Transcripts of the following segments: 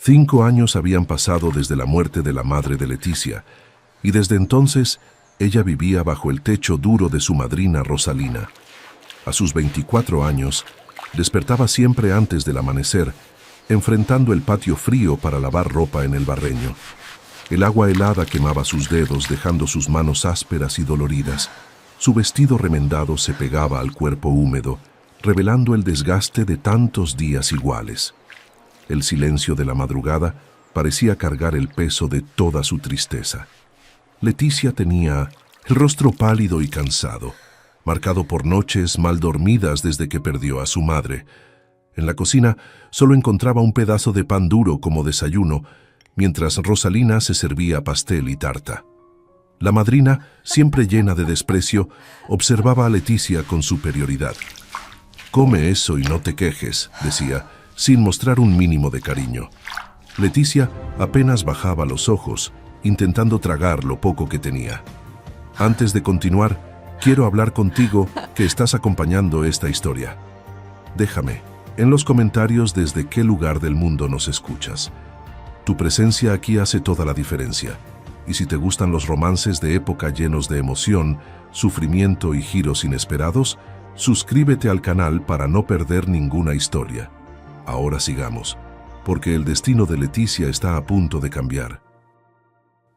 5 años habían pasado desde la muerte de la madre de Leticia, y desde entonces ella vivía bajo el techo duro de su madrina Rosalina. A sus 24 años, despertaba siempre antes del amanecer, enfrentando el patio frío para lavar ropa en el barreño. El agua helada quemaba sus dedos, dejando sus manos ásperas y doloridas. Su vestido remendado se pegaba al cuerpo húmedo, revelando el desgaste de tantos días iguales. El silencio de la madrugada parecía cargar el peso de toda su tristeza. Leticia tenía el rostro pálido y cansado, marcado por noches mal dormidas desde que perdió a su madre. En la cocina solo encontraba un pedazo de pan duro como desayuno, mientras Rosalina se servía pastel y tarta. La madrina, siempre llena de desprecio, observaba a Leticia con superioridad. «Come eso y no te quejes», decía, sin mostrar un mínimo de cariño. Leticia apenas bajaba los ojos, intentando tragar lo poco que tenía. «Antes de continuar, quiero hablar contigo que estás acompañando esta historia. Déjame en los comentarios desde qué lugar del mundo nos escuchas. Tu presencia aquí hace toda la diferencia. Y si te gustan los romances de época llenos de emoción, sufrimiento y giros inesperados, suscríbete al canal para no perder ninguna historia. Ahora sigamos, porque el destino de Leticia está a punto de cambiar».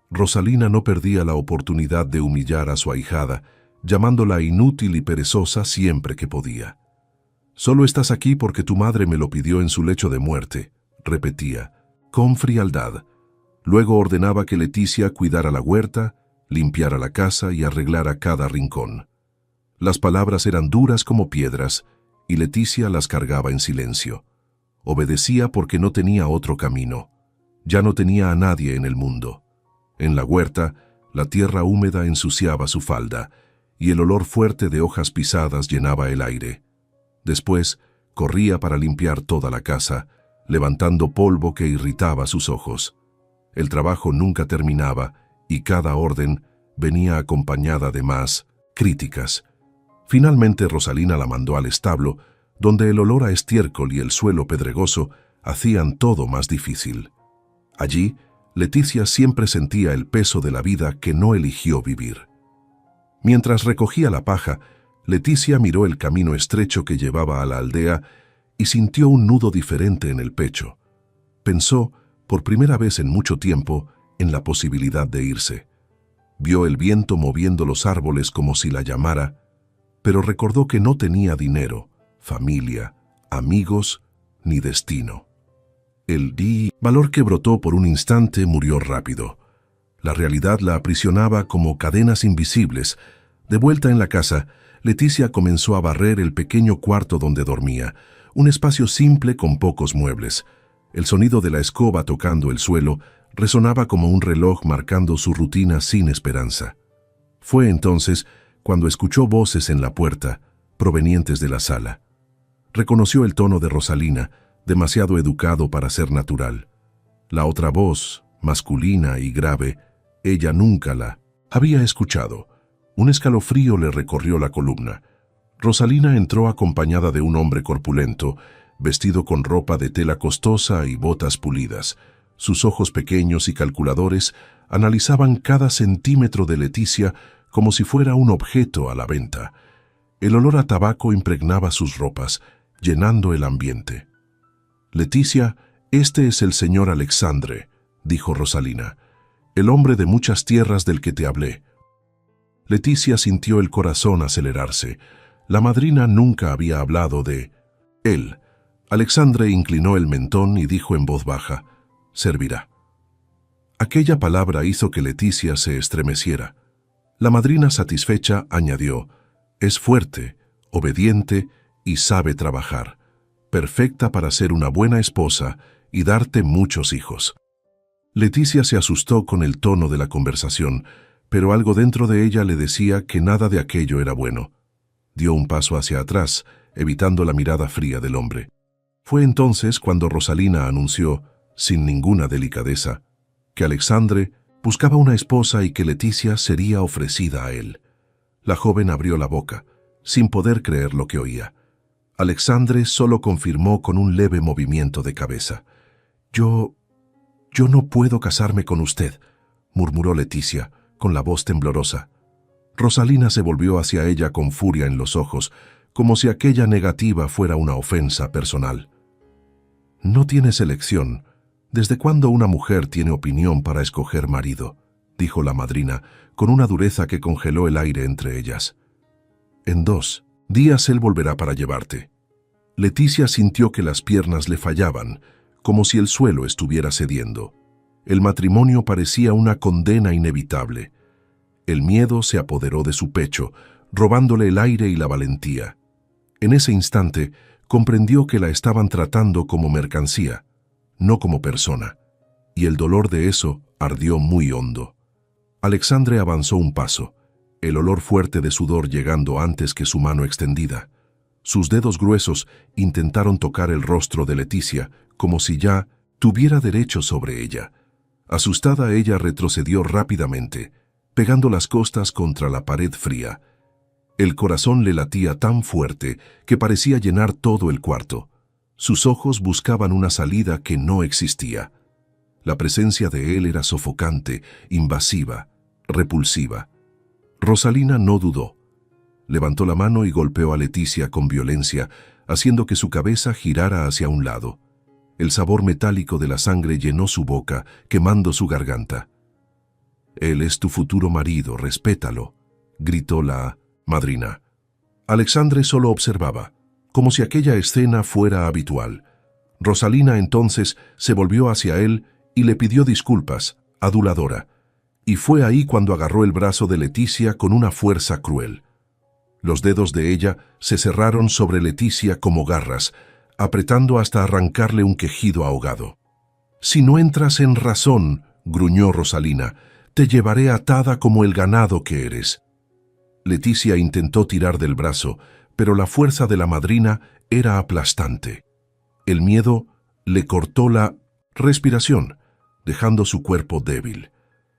Rosalina no perdía la oportunidad de humillar a su ahijada, llamándola inútil y perezosa siempre que podía. «Solo estás aquí porque tu madre me lo pidió en su lecho de muerte», repetía, con frialdad. Luego ordenaba que Leticia cuidara la huerta, limpiara la casa y arreglara cada rincón. Las palabras eran duras como piedras, y Leticia las cargaba en silencio. Obedecía porque no tenía otro camino. Ya no tenía a nadie en el mundo. En la huerta, la tierra húmeda ensuciaba su falda, y el olor fuerte de hojas pisadas llenaba el aire. Después, corría para limpiar toda la casa, levantando polvo que irritaba sus ojos. El trabajo nunca terminaba, y cada orden venía acompañada de más críticas. Finalmente Rosalina la mandó al establo, donde el olor a estiércol y el suelo pedregoso hacían todo más difícil. Allí, Leticia siempre sentía el peso de la vida que no eligió vivir. Mientras recogía la paja, Leticia miró el camino estrecho que llevaba a la aldea y sintió un nudo diferente en el pecho. Pensó, por primera vez en mucho tiempo, en la posibilidad de irse. Vio el viento moviendo los árboles como si la llamara, pero recordó que no tenía dinero, familia, amigos ni destino. El valor que brotó por un instante murió rápido. La realidad la aprisionaba como cadenas invisibles. De vuelta en la casa, Leticia comenzó a barrer el pequeño cuarto donde dormía, un espacio simple con pocos muebles. El sonido de la escoba tocando el suelo resonaba como un reloj marcando su rutina sin esperanza. Fue entonces cuando escuchó voces en la puerta, provenientes de la sala. Reconoció el tono de Rosalina, demasiado educado para ser natural. La otra voz, masculina y grave, ella nunca la había escuchado. Un escalofrío le recorrió la columna. Rosalina entró acompañada de un hombre corpulento, vestido con ropa de tela costosa y botas pulidas. Sus ojos pequeños y calculadores analizaban cada centímetro de Leticia como si fuera un objeto a la venta. El olor a tabaco impregnaba sus ropas, llenando el ambiente. «Leticia, este es el señor Alexandre», dijo Rosalina, «el hombre de muchas tierras del que te hablé». Leticia sintió el corazón acelerarse. La madrina nunca había hablado de él. Alexandre inclinó el mentón y dijo en voz baja, «Servirá». Aquella palabra hizo que Leticia se estremeciera. La madrina satisfecha añadió, «Es fuerte, obediente y sabe trabajar, perfecta para ser una buena esposa y darte muchos hijos». Leticia se asustó con el tono de la conversación, pero algo dentro de ella le decía que nada de aquello era bueno. Dio un paso hacia atrás, evitando la mirada fría del hombre. Fue entonces cuando Rosalina anunció, sin ninguna delicadeza, que Alexandre buscaba una esposa y que Leticia sería ofrecida a él. La joven abrió la boca, sin poder creer lo que oía. Alexandre solo confirmó con un leve movimiento de cabeza. «Yo «Yo no puedo casarme con usted», murmuró Leticia, con la voz temblorosa. Rosalina se volvió hacia ella con furia en los ojos, como si aquella negativa fuera una ofensa personal. «No tienes elección. ¿Desde cuándo una mujer tiene opinión para escoger marido?», dijo la madrina, con una dureza que congeló el aire entre ellas. «En 2 días él volverá para llevarte». Leticia sintió que las piernas le fallaban, como si el suelo estuviera cediendo. El matrimonio parecía una condena inevitable. El miedo se apoderó de su pecho, robándole el aire y la valentía. En ese instante, comprendió que la estaban tratando como mercancía, no como persona, y el dolor de eso ardió muy hondo. Alexandre avanzó un paso, el olor fuerte de sudor llegando antes que su mano extendida. Sus dedos gruesos intentaron tocar el rostro de Leticia, como si ya tuviera derecho sobre ella. Asustada, ella retrocedió rápidamente, pegando las costas contra la pared fría. El corazón le latía tan fuerte que parecía llenar todo el cuarto. Sus ojos buscaban una salida que no existía. La presencia de él era sofocante, invasiva, repulsiva. Rosalina no dudó. Levantó la mano y golpeó a Leticia con violencia, haciendo que su cabeza girara hacia un lado. El sabor metálico de la sangre llenó su boca, quemando su garganta. «Él es tu futuro marido, respétalo», gritó la madrina. Alexandre solo observaba, como si aquella escena fuera habitual. Rosalina entonces se volvió hacia él y le pidió disculpas, aduladora, y fue ahí cuando agarró el brazo de Leticia con una fuerza cruel. Los dedos de ella se cerraron sobre Leticia como garras, apretando hasta arrancarle un quejido ahogado. «Si no entras en razón», gruñó Rosalina, «te llevaré atada como el ganado que eres». Leticia intentó tirar del brazo, pero la fuerza de la madrina era aplastante. El miedo le cortó la respiración, dejando su cuerpo débil.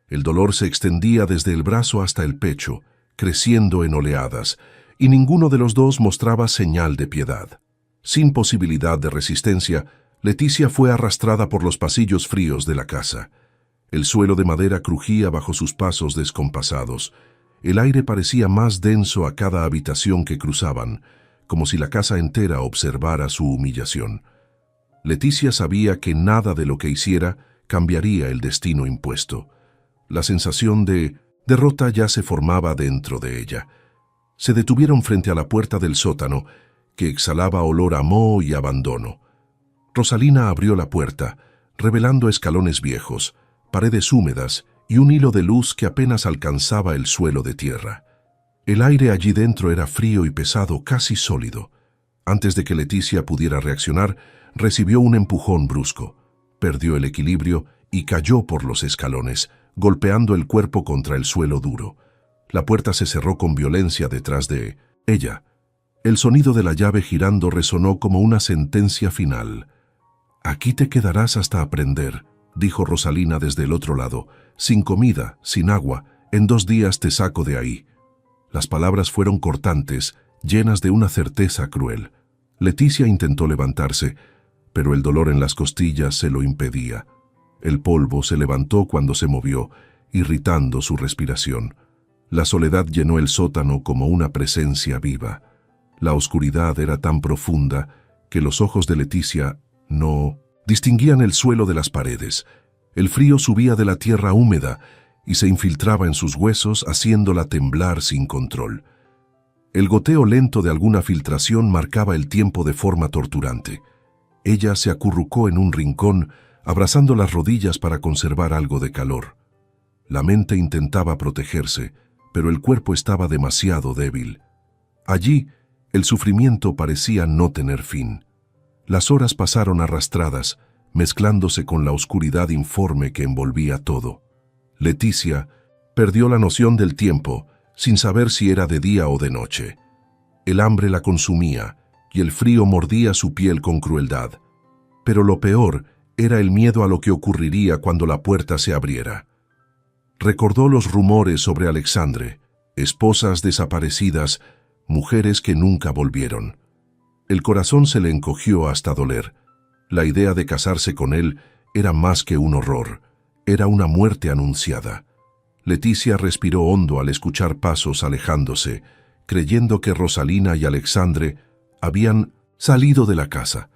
El dolor se extendía desde el brazo hasta el pecho, creciendo en oleadas, y ninguno de los dos mostraba señal de piedad. Sin posibilidad de resistencia, Leticia fue arrastrada por los pasillos fríos de la casa. El suelo de madera crujía bajo sus pasos descompasados. El aire parecía más denso a cada habitación que cruzaban, como si la casa entera observara su humillación. Leticia sabía que nada de lo que hiciera cambiaría el destino impuesto. La sensación de derrota ya se formaba dentro de ella. Se detuvieron frente a la puerta del sótano, que exhalaba olor a moho y abandono. Rosalina abrió la puerta, revelando escalones viejos, paredes húmedas y un hilo de luz que apenas alcanzaba el suelo de tierra. El aire allí dentro era frío y pesado, casi sólido. Antes de que Leticia pudiera reaccionar, recibió un empujón brusco. Perdió el equilibrio y cayó por los escalones, golpeando el cuerpo contra el suelo duro. La puerta se cerró con violencia detrás de ella. El sonido de la llave girando resonó como una sentencia final. «Aquí te quedarás hasta aprender», dijo Rosalina desde el otro lado. «Sin comida, sin agua, en 2 días te saco de ahí». Las palabras fueron cortantes, llenas de una certeza cruel. Leticia intentó levantarse, pero el dolor en las costillas se lo impedía. El polvo se levantó cuando se movió, irritando su respiración. La soledad llenó el sótano como una presencia viva. La oscuridad era tan profunda que los ojos de Leticia no distinguían el suelo de las paredes. El frío subía de la tierra húmeda y se infiltraba en sus huesos, haciéndola temblar sin control. El goteo lento de alguna filtración marcaba el tiempo de forma torturante. Ella se acurrucó en un rincón, abrazando las rodillas para conservar algo de calor. La mente intentaba protegerse, pero el cuerpo estaba demasiado débil. Allí, el sufrimiento parecía no tener fin. Las horas pasaron arrastradas, mezclándose con la oscuridad informe que envolvía todo. Leticia perdió la noción del tiempo, sin saber si era de día o de noche. El hambre la consumía y el frío mordía su piel con crueldad. Pero lo peor era el miedo a lo que ocurriría cuando la puerta se abriera. Recordó los rumores sobre Alexandre, esposas desaparecidas, mujeres que nunca volvieron. El corazón se le encogió hasta doler. La idea de casarse con él era más que un horror, era una muerte anunciada. Leticia respiró hondo al escuchar pasos alejándose, creyendo que Rosalina y Alexandre habían salido de la casa.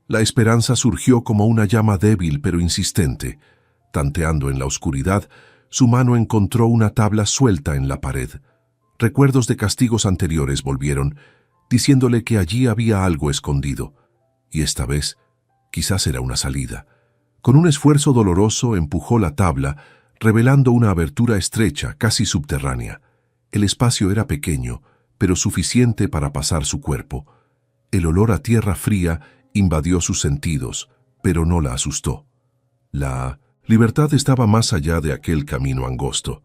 La esperanza surgió como una llama débil pero insistente. Tanteando en la oscuridad, su mano encontró una tabla suelta en la pared. Recuerdos de castigos anteriores volvieron, diciéndole que allí había algo escondido. Y esta vez, quizás era una salida. Con un esfuerzo doloroso empujó la tabla, revelando una abertura estrecha, casi subterránea. El espacio era pequeño, pero suficiente para pasar su cuerpo. El olor a tierra fría invadió sus sentidos, pero no la asustó. La libertad estaba más allá de aquel camino angosto.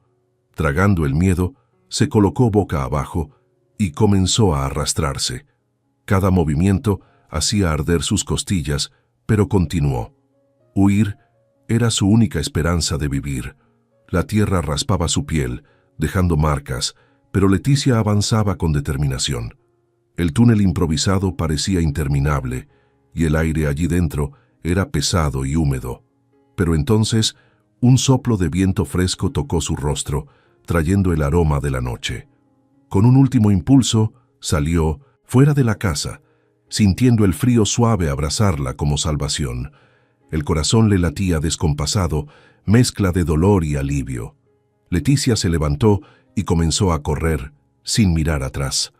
Tragando el miedo, se colocó boca abajo y comenzó a arrastrarse. Cada movimiento hacía arder sus costillas, pero continuó. Huir era su única esperanza de vivir. La tierra raspaba su piel, dejando marcas, pero Leticia avanzaba con determinación. El túnel improvisado parecía interminable, y el aire allí dentro era pesado y húmedo. Pero entonces, un soplo de viento fresco tocó su rostro, trayendo el aroma de la noche. Con un último impulso, salió fuera de la casa, sintiendo el frío suave abrazarla como salvación. El corazón le latía descompasado, mezcla de dolor y alivio. Leticia se levantó y comenzó a correr, sin mirar atrás.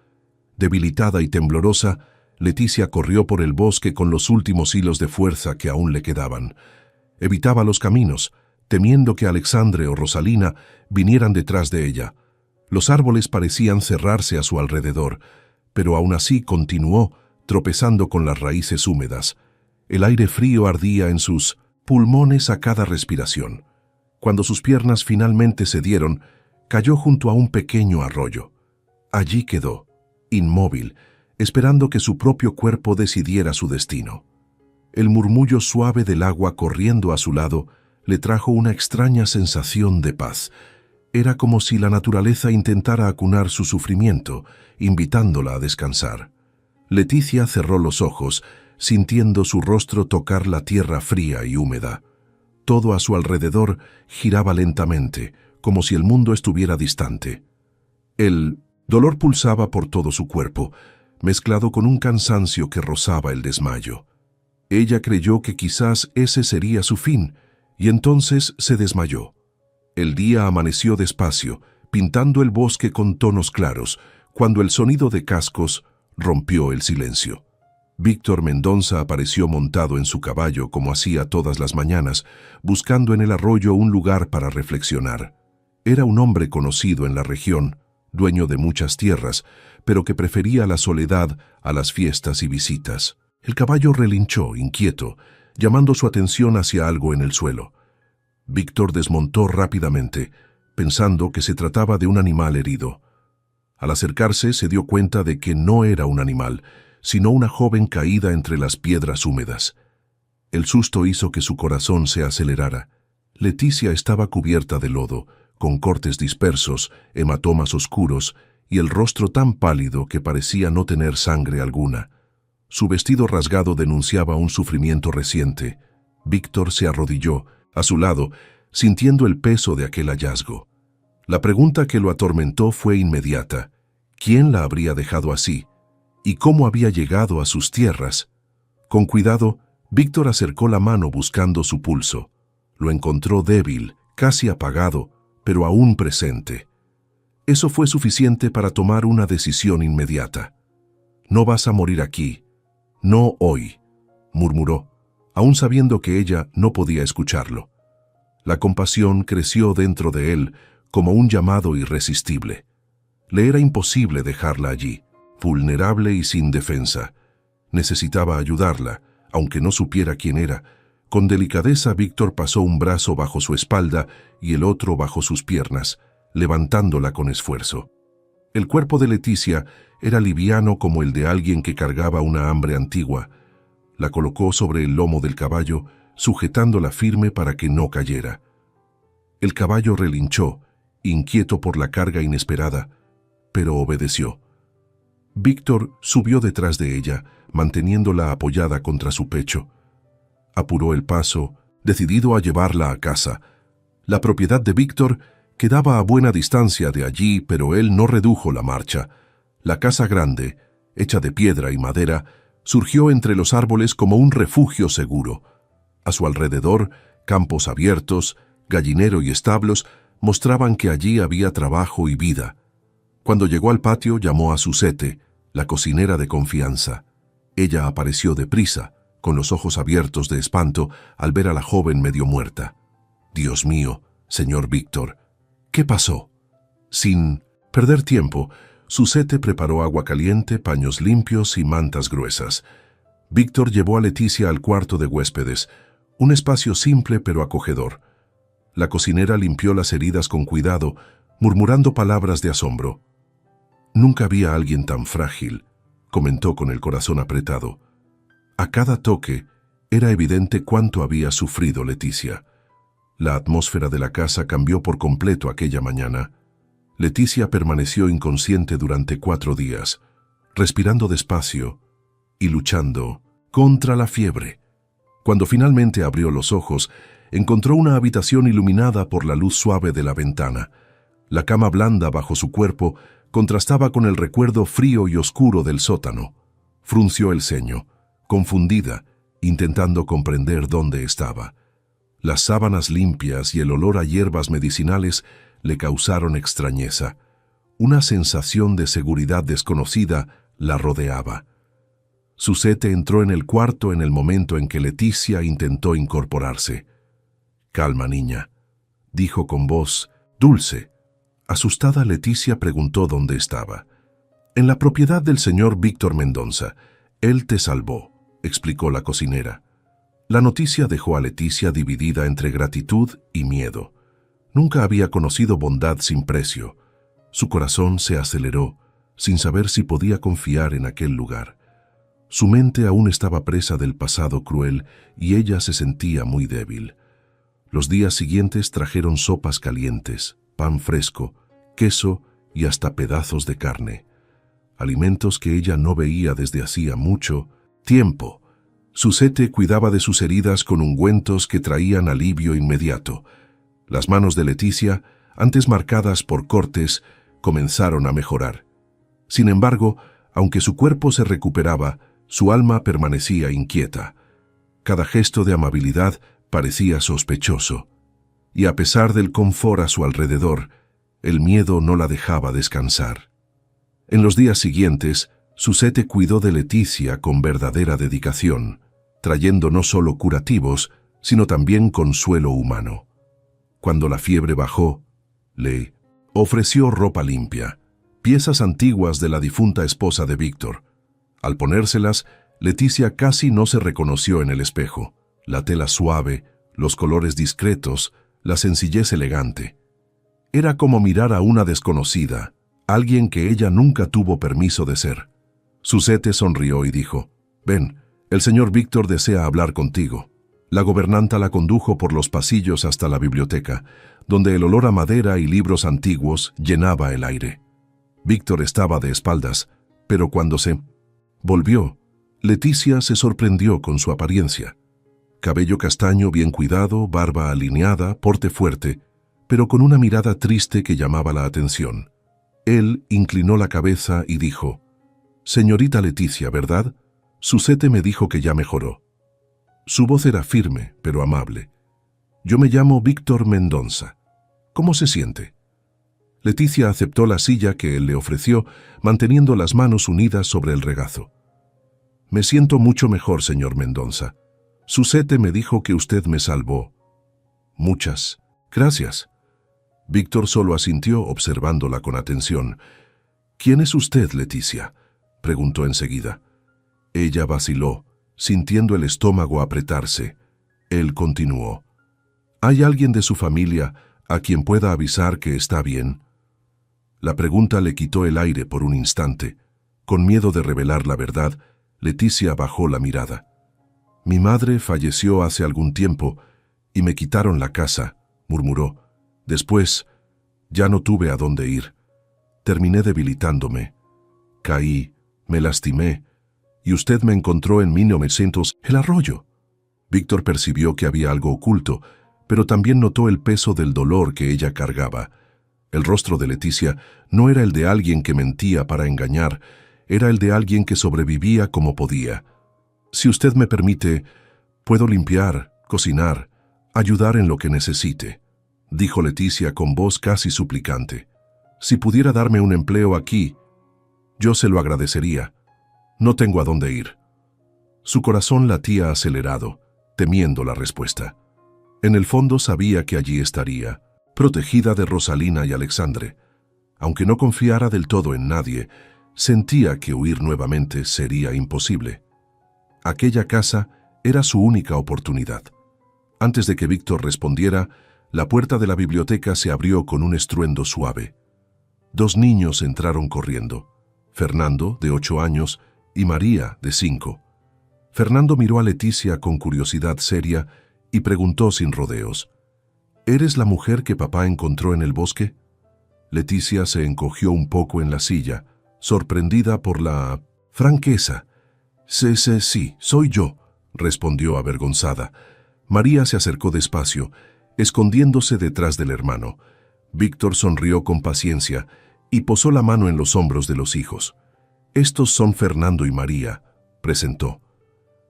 Debilitada y temblorosa, Leticia corrió por el bosque con los últimos hilos de fuerza que aún le quedaban. Evitaba los caminos, temiendo que Alexandre o Rosalina vinieran detrás de ella. Los árboles parecían cerrarse a su alrededor, pero aún así continuó, tropezando con las raíces húmedas. El aire frío ardía en sus pulmones a cada respiración. Cuando sus piernas finalmente cedieron, cayó junto a un pequeño arroyo. Allí quedó, inmóvil, esperando que su propio cuerpo decidiera su destino. El murmullo suave del agua corriendo a su lado le trajo una extraña sensación de paz. Era como si la naturaleza intentara acunar su sufrimiento, invitándola a descansar. Leticia cerró los ojos, sintiendo su rostro tocar la tierra fría y húmeda. Todo a su alrededor giraba lentamente, como si el mundo estuviera distante. El dolor pulsaba por todo su cuerpo, mezclado con un cansancio que rozaba el desmayo. Ella creyó que quizás ese sería su fin, y entonces se desmayó. El día amaneció despacio, pintando el bosque con tonos claros, cuando el sonido de cascos rompió el silencio. Víctor Mendonça apareció montado en su caballo como hacía todas las mañanas, buscando en el arroyo un lugar para reflexionar. Era un hombre conocido en la región, dueño de muchas tierras, pero que prefería la soledad a las fiestas y visitas. El caballo relinchó, inquieto, llamando su atención hacia algo en el suelo. Víctor desmontó rápidamente, pensando que se trataba de un animal herido. Al acercarse se dio cuenta de que no era un animal, sino una joven caída entre las piedras húmedas. El susto hizo que su corazón se acelerara. Leticia estaba cubierta de lodo, con cortes dispersos, hematomas oscuros y el rostro tan pálido que parecía no tener sangre alguna. Su vestido rasgado denunciaba un sufrimiento reciente. Víctor se arrodilló, a su lado, sintiendo el peso de aquel hallazgo. La pregunta que lo atormentó fue inmediata. ¿Quién la habría dejado así? ¿Y cómo había llegado a sus tierras? Con cuidado, Víctor acercó la mano buscando su pulso. Lo encontró débil, casi apagado, pero aún presente. Eso fue suficiente para tomar una decisión inmediata. «No vas a morir aquí. No hoy», murmuró, aún sabiendo que ella no podía escucharlo. La compasión creció dentro de él como un llamado irresistible. Le era imposible dejarla allí, vulnerable y sin defensa. Necesitaba ayudarla, aunque no supiera quién era. Con delicadeza Víctor pasó un brazo bajo su espalda y el otro bajo sus piernas, levantándola con esfuerzo. El cuerpo de Leticia era liviano como el de alguien que cargaba una hambre antigua. La colocó sobre el lomo del caballo, sujetándola firme para que no cayera. El caballo relinchó, inquieto por la carga inesperada, pero obedeció. Víctor subió detrás de ella, manteniéndola apoyada contra su pecho. Apuró el paso, decidido a llevarla a casa. La propiedad de Víctor quedaba a buena distancia de allí, pero él no redujo la marcha. La casa grande, hecha de piedra y madera, surgió entre los árboles como un refugio seguro. A su alrededor, campos abiertos, gallinero y establos mostraban que allí había trabajo y vida. Cuando llegó al patio, llamó a Suzette, la cocinera de confianza. Ella apareció deprisa, con los ojos abiertos de espanto al ver a la joven medio muerta. «Dios mío, señor Víctor, ¿qué pasó?» Sin perder tiempo, Suzette preparó agua caliente, paños limpios y mantas gruesas. Víctor llevó a Leticia al cuarto de huéspedes, un espacio simple pero acogedor. La cocinera limpió las heridas con cuidado, murmurando palabras de asombro. «Nunca vi a alguien tan frágil», comentó con el corazón apretado. A cada toque era evidente cuánto había sufrido Leticia. La atmósfera de la casa cambió por completo aquella mañana. Leticia permaneció inconsciente durante 4 días, respirando despacio y luchando contra la fiebre. Cuando finalmente abrió los ojos, encontró una habitación iluminada por la luz suave de la ventana. La cama blanda bajo su cuerpo contrastaba con el recuerdo frío y oscuro del sótano. Frunció el ceño, confundida, intentando comprender dónde estaba. Las sábanas limpias y el olor a hierbas medicinales le causaron extrañeza. Una sensación de seguridad desconocida la rodeaba. Suzette entró en el cuarto en el momento en que Leticia intentó incorporarse. «Calma, niña», dijo con voz dulce. Asustada, Leticia preguntó dónde estaba. «En la propiedad del señor Víctor Mendoza. Él te salvó», explicó la cocinera. La noticia dejó a Leticia dividida entre gratitud y miedo. Nunca había conocido bondad sin precio. Su corazón se aceleró, sin saber si podía confiar en aquel lugar. Su mente aún estaba presa del pasado cruel y ella se sentía muy débil. Los días siguientes trajeron sopas calientes, pan fresco, queso y hasta pedazos de carne. Alimentos que ella no veía desde hacía mucho tiempo. Suzette cuidaba de sus heridas con ungüentos que traían alivio inmediato. Las manos de Leticia, antes marcadas por cortes, comenzaron a mejorar. Sin embargo, aunque su cuerpo se recuperaba, su alma permanecía inquieta. Cada gesto de amabilidad parecía sospechoso. Y a pesar del confort a su alrededor, el miedo no la dejaba descansar. En los días siguientes, Suzette cuidó de Leticia con verdadera dedicación, trayendo no solo curativos, sino también consuelo humano. Cuando la fiebre bajó, le ofreció ropa limpia, piezas antiguas de la difunta esposa de Víctor. Al ponérselas, Leticia casi no se reconoció en el espejo. La tela suave, los colores discretos, la sencillez elegante. Era como mirar a una desconocida, alguien que ella nunca tuvo permiso de ser. Suzette sonrió y dijo: «Ven, el señor Víctor desea hablar contigo». La gobernanta la condujo por los pasillos hasta la biblioteca, donde el olor a madera y libros antiguos llenaba el aire. Víctor estaba de espaldas, pero cuando se volvió, Leticia se sorprendió con su apariencia. Cabello castaño bien cuidado, barba alineada, porte fuerte, pero con una mirada triste que llamaba la atención. Él inclinó la cabeza y dijo: «Señorita Leticia, ¿verdad? Suzette me dijo que ya mejoró». Su voz era firme, pero amable. «Yo me llamo Víctor Mendoza. ¿Cómo se siente?» Leticia aceptó la silla que él le ofreció, manteniendo las manos unidas sobre el regazo. «Me siento mucho mejor, señor Mendoza. Suzette me dijo que usted me salvó». «Muchas gracias». Víctor solo asintió, observándola con atención. «¿Quién es usted, Leticia?», preguntó enseguida. Ella vaciló, sintiendo el estómago apretarse. Él continuó: «¿Hay alguien de su familia a quien pueda avisar que está bien?» La pregunta le quitó el aire por un instante. Con miedo de revelar la verdad, Leticia bajó la mirada. «Mi madre falleció hace algún tiempo y me quitaron la casa», murmuró. «Después, ya no tuve a dónde ir. Terminé debilitándome. Caí, me lastimé, y usted me encontró en 1900. El arroyo». Víctor percibió que había algo oculto, pero también notó el peso del dolor que ella cargaba. El rostro de Leticia no era el de alguien que mentía para engañar, era el de alguien que sobrevivía como podía. «Si usted me permite, puedo limpiar, cocinar, ayudar en lo que necesite», dijo Leticia con voz casi suplicante. «Si pudiera darme un empleo aquí, yo se lo agradecería. No tengo a dónde ir». Su corazón latía acelerado, temiendo la respuesta. En el fondo sabía que allí estaría, protegida de Rosalina y Alexandre. Aunque no confiara del todo en nadie, sentía que huir nuevamente sería imposible. Aquella casa era su única oportunidad. Antes de que Víctor respondiera, la puerta de la biblioteca se abrió con un estruendo suave. 2 niños entraron corriendo, Fernando, de 8 años, y María, de 5. Fernando miró a Leticia con curiosidad seria y preguntó sin rodeos: «¿Eres la mujer que papá encontró en el bosque?». Leticia se encogió un poco en la silla, sorprendida por la franqueza. Sí, soy yo», respondió avergonzada. María se acercó despacio, escondiéndose detrás del hermano. Víctor sonrió con paciencia y posó la mano en los hombros de los hijos. «Estos son Fernando y María», presentó.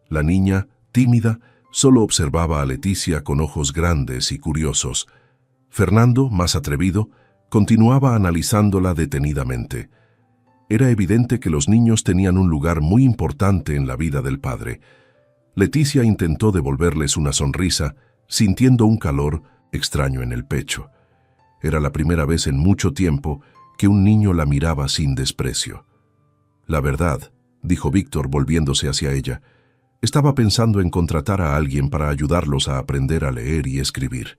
La niña, tímida, solo observaba a Leticia con ojos grandes y curiosos. Fernando, más atrevido, continuaba analizándola detenidamente. Era evidente que los niños tenían un lugar muy importante en la vida del padre. Leticia intentó devolverles una sonrisa, sintiendo un calor extraño en el pecho. Era la primera vez en mucho tiempo que un niño la miraba sin desprecio. «La verdad», dijo Víctor volviéndose hacia ella, «estaba pensando en contratar a alguien para ayudarlos a aprender a leer y escribir».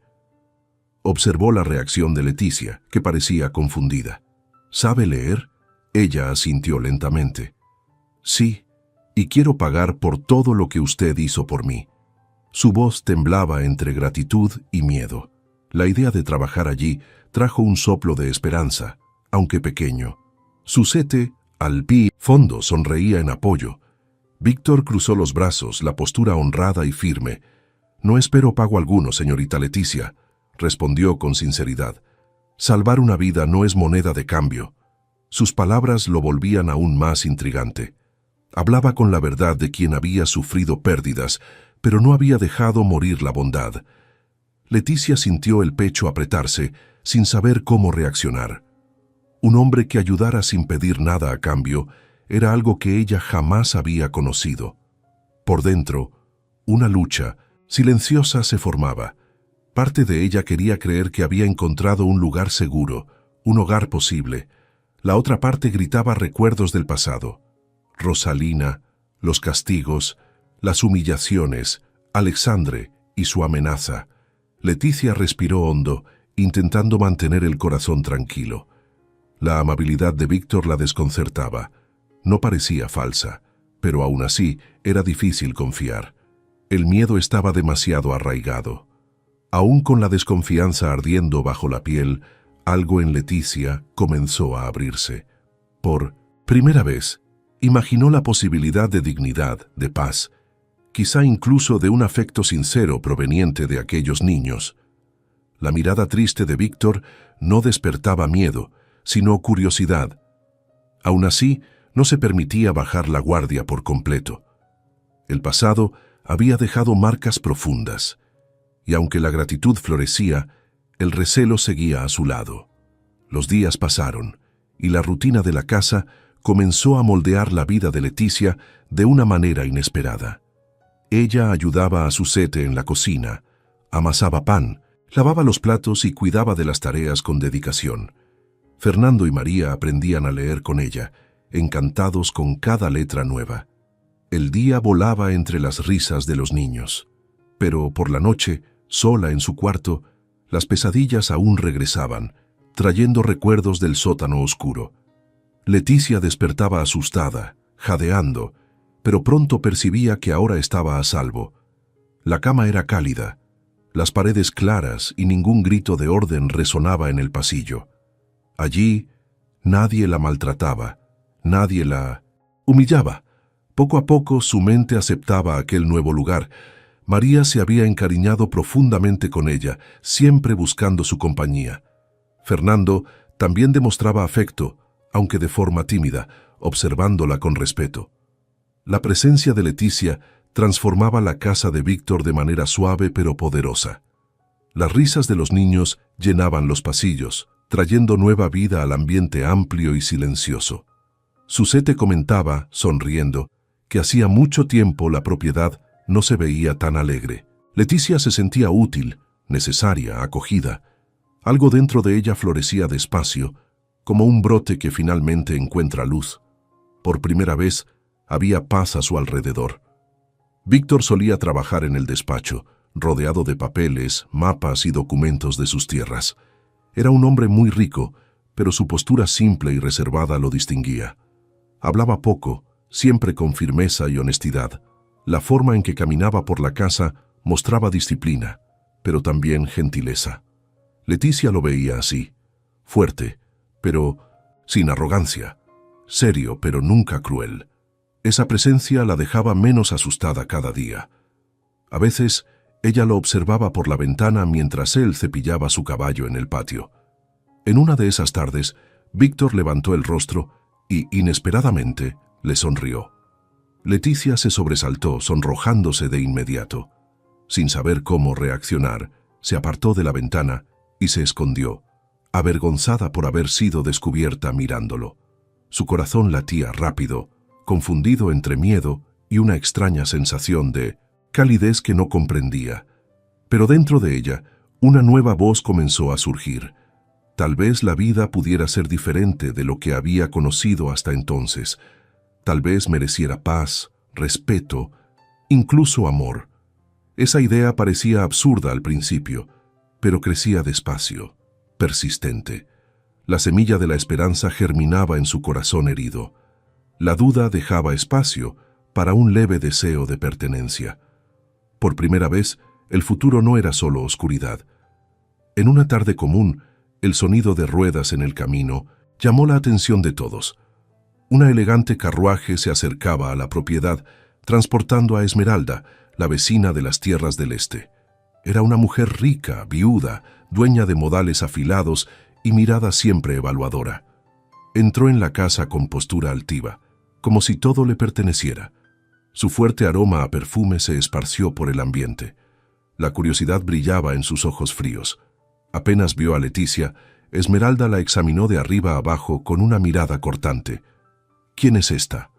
Observó la reacción de Leticia, que parecía confundida. «¿Sabe leer?». Ella asintió lentamente. «Sí, y quiero pagar por todo lo que usted hizo por mí». Su voz temblaba entre gratitud y miedo. La idea de trabajar allí trajo un soplo de esperanza, aunque pequeño. Suzette, al fondo, sonreía en apoyo. Víctor cruzó los brazos, la postura honrada y firme. «No espero pago alguno, señorita Leticia», respondió con sinceridad. «Salvar una vida no es moneda de cambio». Sus palabras lo volvían aún más intrigante. Hablaba con la verdad de quien había sufrido pérdidas, pero no había dejado morir la bondad. Leticia sintió el pecho apretarse, sin saber cómo reaccionar. Un hombre que ayudara sin pedir nada a cambio era algo que ella jamás había conocido. Por dentro, una lucha silenciosa se formaba. Parte de ella quería creer que había encontrado un lugar seguro, un hogar posible. La otra parte gritaba recuerdos del pasado. Rosalina, los castigos, las humillaciones, Alexandre y su amenaza. Leticia respiró hondo, intentando mantener el corazón tranquilo. La amabilidad de Víctor la desconcertaba. No parecía falsa, pero aún así era difícil confiar. El miedo estaba demasiado arraigado. Aún con la desconfianza ardiendo bajo la piel, algo en Leticia comenzó a abrirse. Por primera vez, imaginó la posibilidad de dignidad, de paz, quizá incluso de un afecto sincero proveniente de aquellos niños. La mirada triste de Víctor no despertaba miedo, sino curiosidad. Aún así, no se permitía bajar la guardia por completo. El pasado había dejado marcas profundas, y aunque la gratitud florecía, el recelo seguía a su lado. Los días pasaron, y la rutina de la casa comenzó a moldear la vida de Leticia de una manera inesperada. Ella ayudaba a Suzette en la cocina, amasaba pan, lavaba los platos y cuidaba de las tareas con dedicación. Fernando y María aprendían a leer con ella, encantados con cada letra nueva. El día volaba entre las risas de los niños, pero por la noche, sola en su cuarto, las pesadillas aún regresaban, trayendo recuerdos del sótano oscuro. Leticia despertaba asustada, jadeando, pero pronto percibía que ahora estaba a salvo. La cama era cálida, las paredes claras y ningún grito de orden resonaba en el pasillo. Allí, nadie la maltrataba, nadie la humillaba. Poco a poco su mente aceptaba aquel nuevo lugar, María se había encariñado profundamente con ella, siempre buscando su compañía. Fernando también demostraba afecto, aunque de forma tímida, observándola con respeto. La presencia de Leticia transformaba la casa de Víctor de manera suave pero poderosa. Las risas de los niños llenaban los pasillos, trayendo nueva vida al ambiente amplio y silencioso. Suzette comentaba, sonriendo, que hacía mucho tiempo la propiedad no se veía tan alegre. Leticia se sentía útil, necesaria, acogida. Algo dentro de ella florecía despacio, como un brote que finalmente encuentra luz. Por primera vez, había paz a su alrededor. Víctor solía trabajar en el despacho, rodeado de papeles, mapas y documentos de sus tierras. Era un hombre muy rico, pero su postura simple y reservada lo distinguía. Hablaba poco, siempre con firmeza y honestidad. La forma en que caminaba por la casa mostraba disciplina, pero también gentileza. Leticia lo veía así, fuerte, pero sin arrogancia, serio, pero nunca cruel. Esa presencia la dejaba menos asustada cada día. A veces, ella lo observaba por la ventana mientras él cepillaba su caballo en el patio. En una de esas tardes, Víctor levantó el rostro y, inesperadamente, le sonrió. Leticia se sobresaltó, sonrojándose de inmediato. Sin saber cómo reaccionar, se apartó de la ventana y se escondió, avergonzada por haber sido descubierta mirándolo. Su corazón latía rápido, confundido entre miedo y una extraña sensación de calidez que no comprendía. Pero dentro de ella, una nueva voz comenzó a surgir. Tal vez la vida pudiera ser diferente de lo que había conocido hasta entonces. Tal vez mereciera paz, respeto, incluso amor. Esa idea parecía absurda al principio, pero crecía despacio, persistente. La semilla de la esperanza germinaba en su corazón herido. La duda dejaba espacio para un leve deseo de pertenencia. Por primera vez, el futuro no era solo oscuridad. En una tarde común, el sonido de ruedas en el camino llamó la atención de todos. Una elegante carruaje se acercaba a la propiedad, transportando a Esmeralda, la vecina de las tierras del este. Era una mujer rica, viuda, dueña de modales afilados y mirada siempre evaluadora. Entró en la casa con postura altiva, como si todo le perteneciera. Su fuerte aroma a perfume se esparció por el ambiente. La curiosidad brillaba en sus ojos fríos. Apenas vio a Leticia, Esmeralda la examinó de arriba a abajo con una mirada cortante. «¿Quién es esta?»,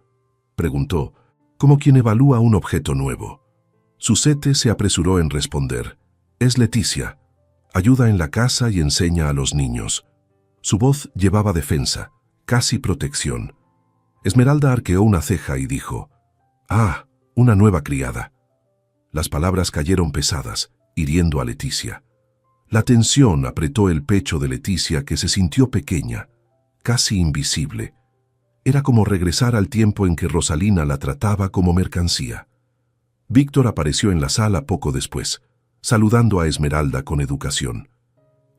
preguntó, como quien evalúa un objeto nuevo. Suzette se apresuró en responder. «Es Leticia. Ayuda en la casa y enseña a los niños». Su voz llevaba defensa, casi protección. Esmeralda arqueó una ceja y dijo: «Ah, una nueva criada». Las palabras cayeron pesadas, hiriendo a Leticia. La tensión apretó el pecho de Leticia, que se sintió pequeña, casi invisible. Era como regresar al tiempo en que Rosalina la trataba como mercancía. Víctor apareció en la sala poco después, saludando a Esmeralda con educación.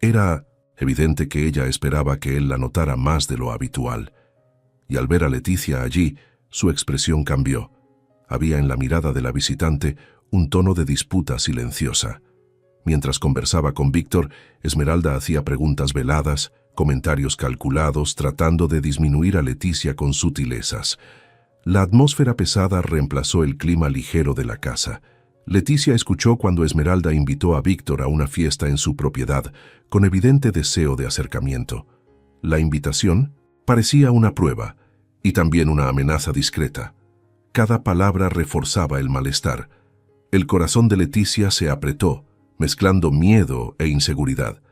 Era evidente que ella esperaba que él la notara más de lo habitual. Y al ver a Leticia allí, su expresión cambió. Había en la mirada de la visitante un tono de disputa silenciosa. Mientras conversaba con Víctor, Esmeralda hacía preguntas veladas, comentarios calculados, tratando de disminuir a Leticia con sutilezas. La atmósfera pesada reemplazó el clima ligero de la casa. Leticia escuchó cuando Esmeralda invitó a Víctor a una fiesta en su propiedad, con evidente deseo de acercamiento. La invitación parecía una prueba, y también una amenaza discreta. Cada palabra reforzaba el malestar. El corazón de Leticia se apretó, mezclando miedo e inseguridad.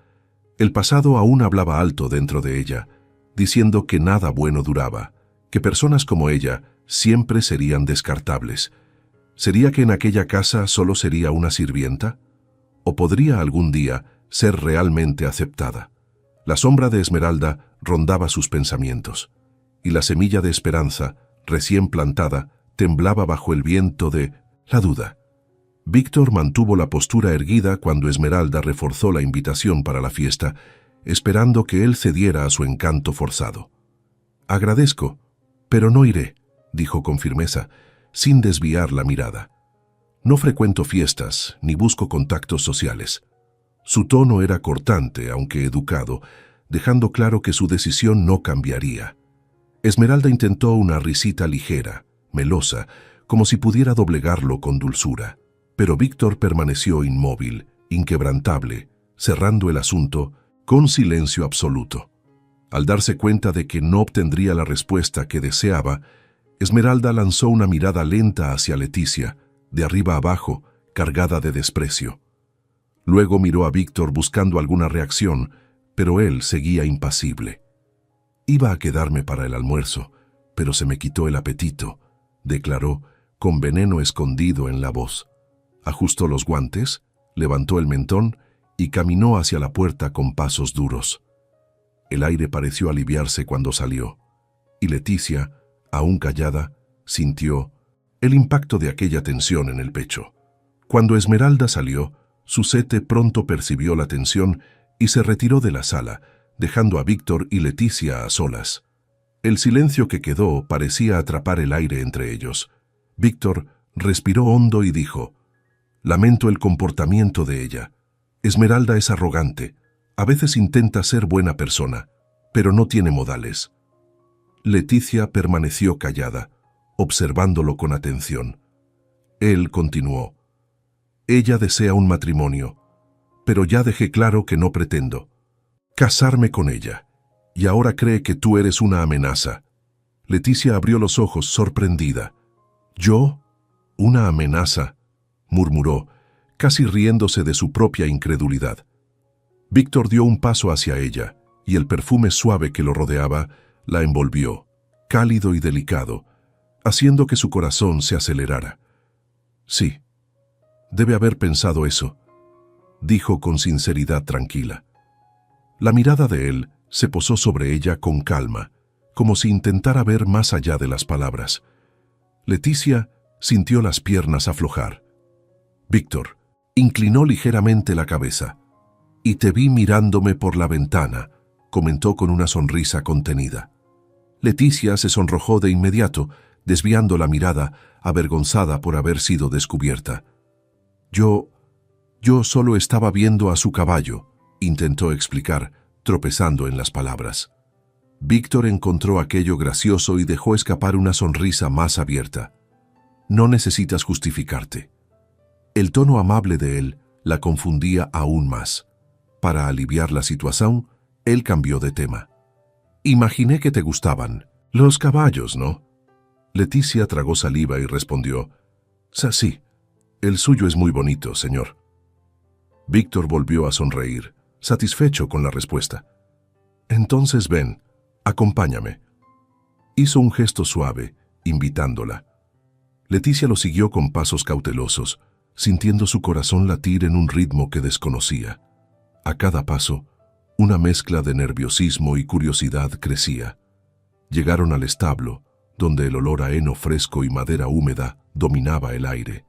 El pasado aún hablaba alto dentro de ella, diciendo que nada bueno duraba, que personas como ella siempre serían descartables. ¿Sería que en aquella casa solo sería una sirvienta? ¿O podría algún día ser realmente aceptada? La sombra de Esmeralda rondaba sus pensamientos, y la semilla de esperanza, recién plantada, temblaba bajo el viento de la duda. Víctor mantuvo la postura erguida cuando Esmeralda reforzó la invitación para la fiesta, esperando que él cediera a su encanto forzado. «Agradezco, pero no iré», dijo con firmeza, sin desviar la mirada. No frecuento fiestas ni busco contactos sociales. Su tono era cortante, aunque educado, dejando claro que su decisión no cambiaría. Esmeralda intentó una risita ligera, melosa, como si pudiera doblegarlo con dulzura. Pero Víctor permaneció inmóvil, inquebrantable, cerrando el asunto con silencio absoluto. Al darse cuenta de que no obtendría la respuesta que deseaba, Esmeralda lanzó una mirada lenta hacia Leticia, de arriba abajo, cargada de desprecio. Luego miró a Víctor buscando alguna reacción, pero él seguía impasible. «Iba a quedarme para el almuerzo, pero se me quitó el apetito», declaró, con veneno escondido en la voz. Ajustó los guantes, levantó el mentón y caminó hacia la puerta con pasos duros. El aire pareció aliviarse cuando salió, y Leticia, aún callada, sintió el impacto de aquella tensión en el pecho. Cuando Esmeralda salió, Suzette pronto percibió la tensión y se retiró de la sala, dejando a Víctor y Leticia a solas. El silencio que quedó parecía atrapar el aire entre ellos. Víctor respiró hondo y dijo: «Lamento el comportamiento de ella. Esmeralda es arrogante. A veces intenta ser buena persona, pero no tiene modales». Leticia permaneció callada, observándolo con atención. Él continuó: «Ella desea un matrimonio, pero ya dejé claro que no pretendo casarme con ella, y ahora cree que tú eres una amenaza». Leticia abrió los ojos sorprendida. «¿Yo? ¿Una amenaza?», murmuró, casi riéndose de su propia incredulidad. Víctor dio un paso hacia ella, y el perfume suave que lo rodeaba la envolvió, cálido y delicado, haciendo que su corazón se acelerara. «Sí, debe haber pensado eso», dijo con sinceridad tranquila. La mirada de él se posó sobre ella con calma, como si intentara ver más allá de las palabras. Leticia sintió las piernas aflojar. Víctor inclinó ligeramente la cabeza. «Y te vi mirándome por la ventana», comentó con una sonrisa contenida. Leticia se sonrojó de inmediato, desviando la mirada, avergonzada por haber sido descubierta. Yo solo estaba viendo a su caballo», intentó explicar, tropezando en las palabras. Víctor encontró aquello gracioso y dejó escapar una sonrisa más abierta. «No necesitas justificarte». El tono amable de él la confundía aún más. Para aliviar la situación, él cambió de tema. «Imaginé que te gustaban los caballos, ¿no?». Leticia tragó saliva y respondió: «Sí, el suyo es muy bonito, señor». Víctor volvió a sonreír, satisfecho con la respuesta. «Entonces ven, acompáñame». Hizo un gesto suave, invitándola. Leticia lo siguió con pasos cautelosos, sintiendo su corazón latir en un ritmo que desconocía. A cada paso, una mezcla de nerviosismo y curiosidad crecía. Llegaron al establo, donde el olor a heno fresco y madera húmeda dominaba el aire.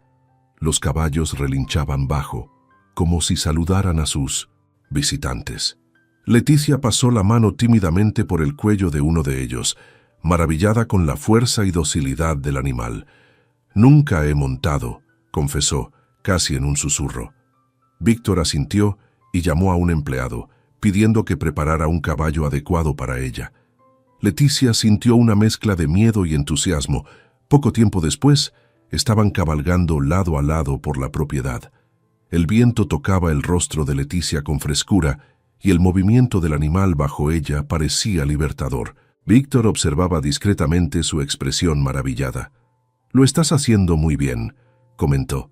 Los caballos relinchaban bajo, como si saludaran a sus visitantes. Leticia pasó la mano tímidamente por el cuello de uno de ellos, maravillada con la fuerza y docilidad del animal. «Nunca he montado», confesó, casi en un susurro. Víctor asintió y llamó a un empleado, pidiendo que preparara un caballo adecuado para ella. Leticia sintió una mezcla de miedo y entusiasmo. Poco tiempo después, estaban cabalgando lado a lado por la propiedad. El viento tocaba el rostro de Leticia con frescura y el movimiento del animal bajo ella parecía libertador. Víctor observaba discretamente su expresión maravillada. «Lo estás haciendo muy bien», comentó.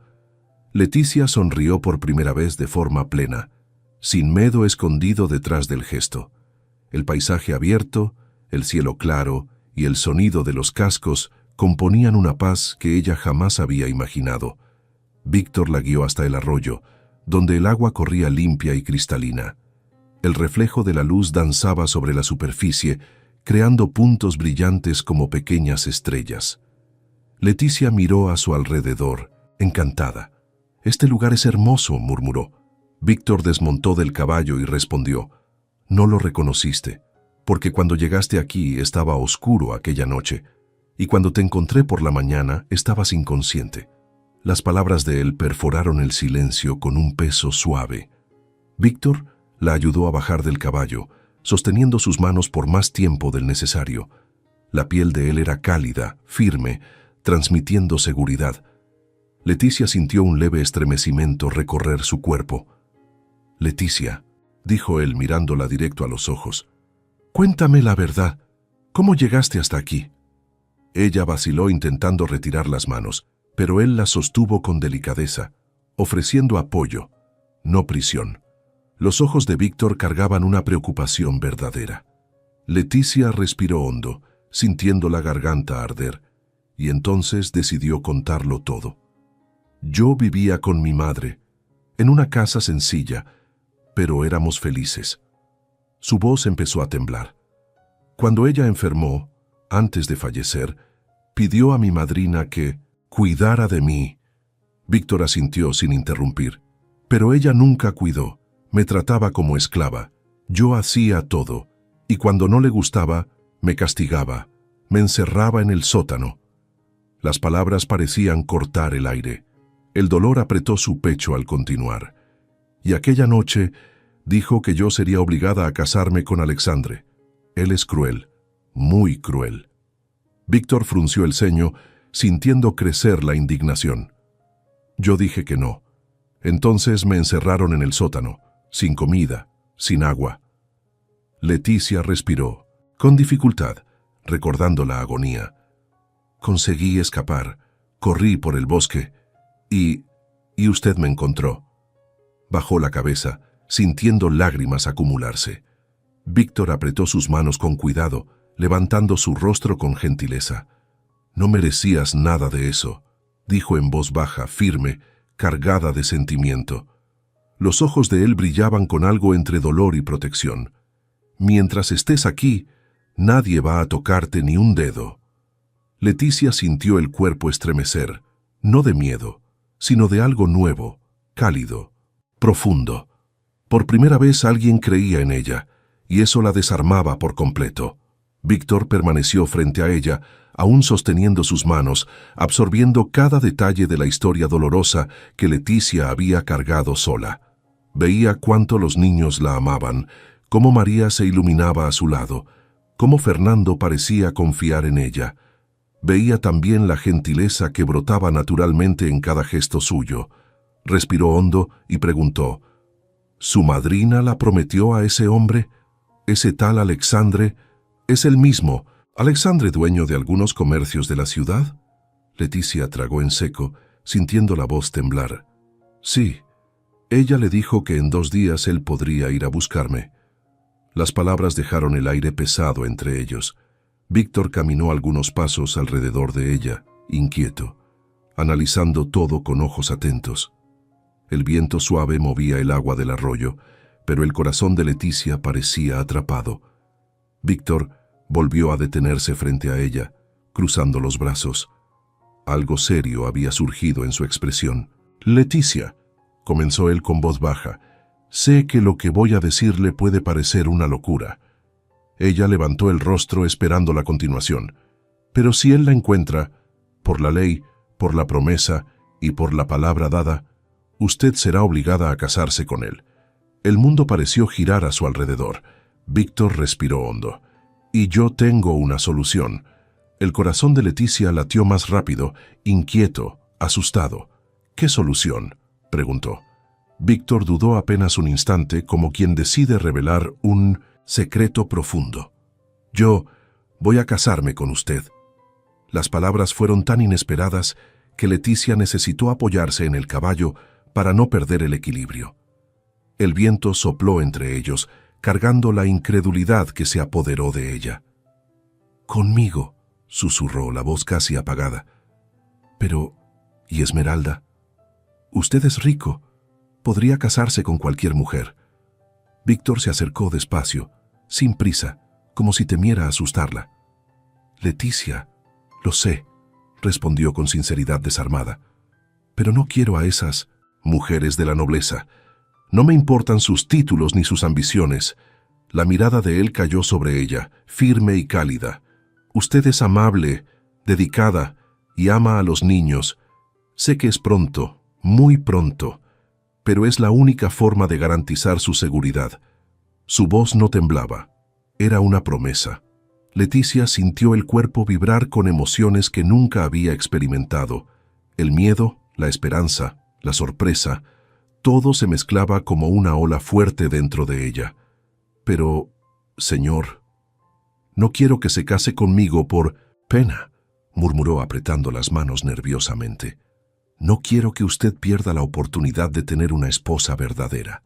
Leticia sonrió por primera vez de forma plena, sin miedo escondido detrás del gesto. El paisaje abierto, el cielo claro y el sonido de los cascos componían una paz que ella jamás había imaginado. Víctor la guió hasta el arroyo, donde el agua corría limpia y cristalina. El reflejo de la luz danzaba sobre la superficie, creando puntos brillantes como pequeñas estrellas. Leticia miró a su alrededor, encantada. «Este lugar es hermoso», murmuró. Víctor desmontó del caballo y respondió: «No lo reconociste, porque cuando llegaste aquí estaba oscuro aquella noche, y cuando te encontré por la mañana estabas inconsciente». Las palabras de él perforaron el silencio con un peso suave. Víctor la ayudó a bajar del caballo, sosteniendo sus manos por más tiempo del necesario. La piel de él era cálida, firme, transmitiendo seguridad. Leticia sintió un leve estremecimiento recorrer su cuerpo. «Leticia», dijo él mirándola directo a los ojos, «cuéntame la verdad. ¿Cómo llegaste hasta aquí?» Ella vaciló intentando retirar las manos, pero él las sostuvo con delicadeza, ofreciendo apoyo, no prisión. Los ojos de Víctor cargaban una preocupación verdadera. Leticia respiró hondo, sintiendo la garganta arder, y entonces decidió contarlo todo. «Yo vivía con mi madre, en una casa sencilla, pero éramos felices». Su voz empezó a temblar. Cuando ella enfermó, antes de fallecer, pidió a mi madrina que cuidara de mí. Víctor asintió sin interrumpir. Pero ella nunca cuidó. Me trataba como esclava. Yo hacía todo, y cuando no le gustaba, me castigaba. Me encerraba en el sótano. Las palabras parecían cortar el aire. El dolor apretó su pecho al continuar. Y aquella noche dijo que yo sería obligada a casarme con Alexandre. Él es cruel, muy cruel. Víctor frunció el ceño, sintiendo crecer la indignación. Yo dije que no. Entonces me encerraron en el sótano, sin comida, sin agua. Leticia respiró, con dificultad, recordando la agonía. Conseguí escapar, corrí por el bosque, y usted me encontró. Bajó la cabeza, sintiendo lágrimas acumularse. Víctor apretó sus manos con cuidado, levantando su rostro con gentileza. «No merecías nada de eso», dijo en voz baja, firme, cargada de sentimiento. Los ojos de él brillaban con algo entre dolor y protección. «Mientras estés aquí, nadie va a tocarte ni un dedo». Leticia sintió el cuerpo estremecer, no de miedo, sino de algo nuevo, cálido, profundo. Por primera vez alguien creía en ella, y eso la desarmaba por completo. Víctor permaneció frente a ella, aún sosteniendo sus manos, absorbiendo cada detalle de la historia dolorosa que Leticia había cargado sola. Veía cuánto los niños la amaban, cómo María se iluminaba a su lado, cómo Fernando parecía confiar en ella. Veía también la gentileza que brotaba naturalmente en cada gesto suyo. Respiró hondo y preguntó, «¿Su madrina la prometió a ese hombre? ¿Ese tal Alexandre? ¿Es el mismo, Alexandre dueño de algunos comercios de la ciudad?» Leticia tragó en seco, sintiendo la voz temblar. «Sí, ella le dijo que en 2 días él podría ir a buscarme». Las palabras dejaron el aire pesado entre ellos. Víctor caminó algunos pasos alrededor de ella, inquieto, analizando todo con ojos atentos. El viento suave movía el agua del arroyo, pero el corazón de Leticia parecía atrapado. Víctor volvió a detenerse frente a ella, cruzando los brazos. Algo serio había surgido en su expresión. «Leticia», comenzó él con voz baja, «sé que lo que voy a decirle puede parecer una locura». Ella levantó el rostro esperando la continuación. «Pero si él la encuentra, por la ley, por la promesa y por la palabra dada, usted será obligada a casarse con él». El mundo pareció girar a su alrededor. Víctor respiró hondo. «Y yo tengo una solución». El corazón de Leticia latió más rápido, inquieto, asustado. «¿Qué solución?», preguntó. Víctor dudó apenas un instante, como quien decide revelar un secreto profundo. «Yo voy a casarme con usted». Las palabras fueron tan inesperadas que Leticia necesitó apoyarse en el caballo para no perder el equilibrio. El viento sopló entre ellos, cargando la incredulidad que se apoderó de ella. «Conmigo», susurró la voz casi apagada. «Pero, ¿y Esmeralda? Usted es rico. Podría casarse con cualquier mujer». Víctor se acercó despacio, sin prisa, como si temiera asustarla. «Leticia, lo sé», respondió con sinceridad desarmada. «Pero no quiero a esas mujeres de la nobleza. No me importan sus títulos ni sus ambiciones». La mirada de él cayó sobre ella, firme y cálida. «Usted es amable, dedicada y ama a los niños, Sé que es pronto, muy pronto, pero es la única forma de garantizar su seguridad. Su voz no temblaba. Era una promesa. Leticia sintió el cuerpo vibrar con emociones que nunca había experimentado. El miedo, la esperanza, la sorpresa, todo se mezclaba como una ola fuerte dentro de ella. Pero, señor, no quiero que se case conmigo por pena, murmuró apretando las manos nerviosamente. No quiero que usted pierda la oportunidad de tener una esposa verdadera.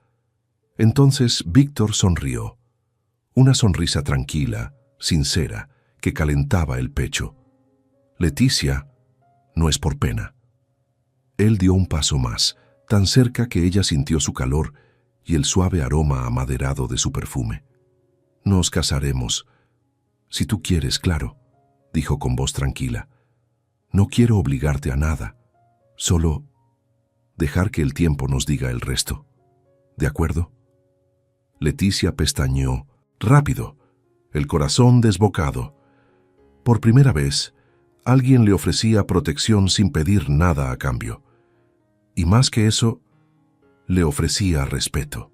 Entonces Víctor sonrió. Una sonrisa tranquila, sincera, que calentaba el pecho. Leticia, no es por pena. Él dio un paso más, tan cerca que ella sintió su calor y el suave aroma amaderado de su perfume. Nos casaremos. Si tú quieres, claro, dijo con voz tranquila. No quiero obligarte a nada, solo dejar que el tiempo nos diga el resto. ¿De acuerdo? Leticia pestañeó, rápido, el corazón desbocado. Por primera vez, alguien le ofrecía protección sin pedir nada a cambio. Y más que eso, le ofrecía respeto.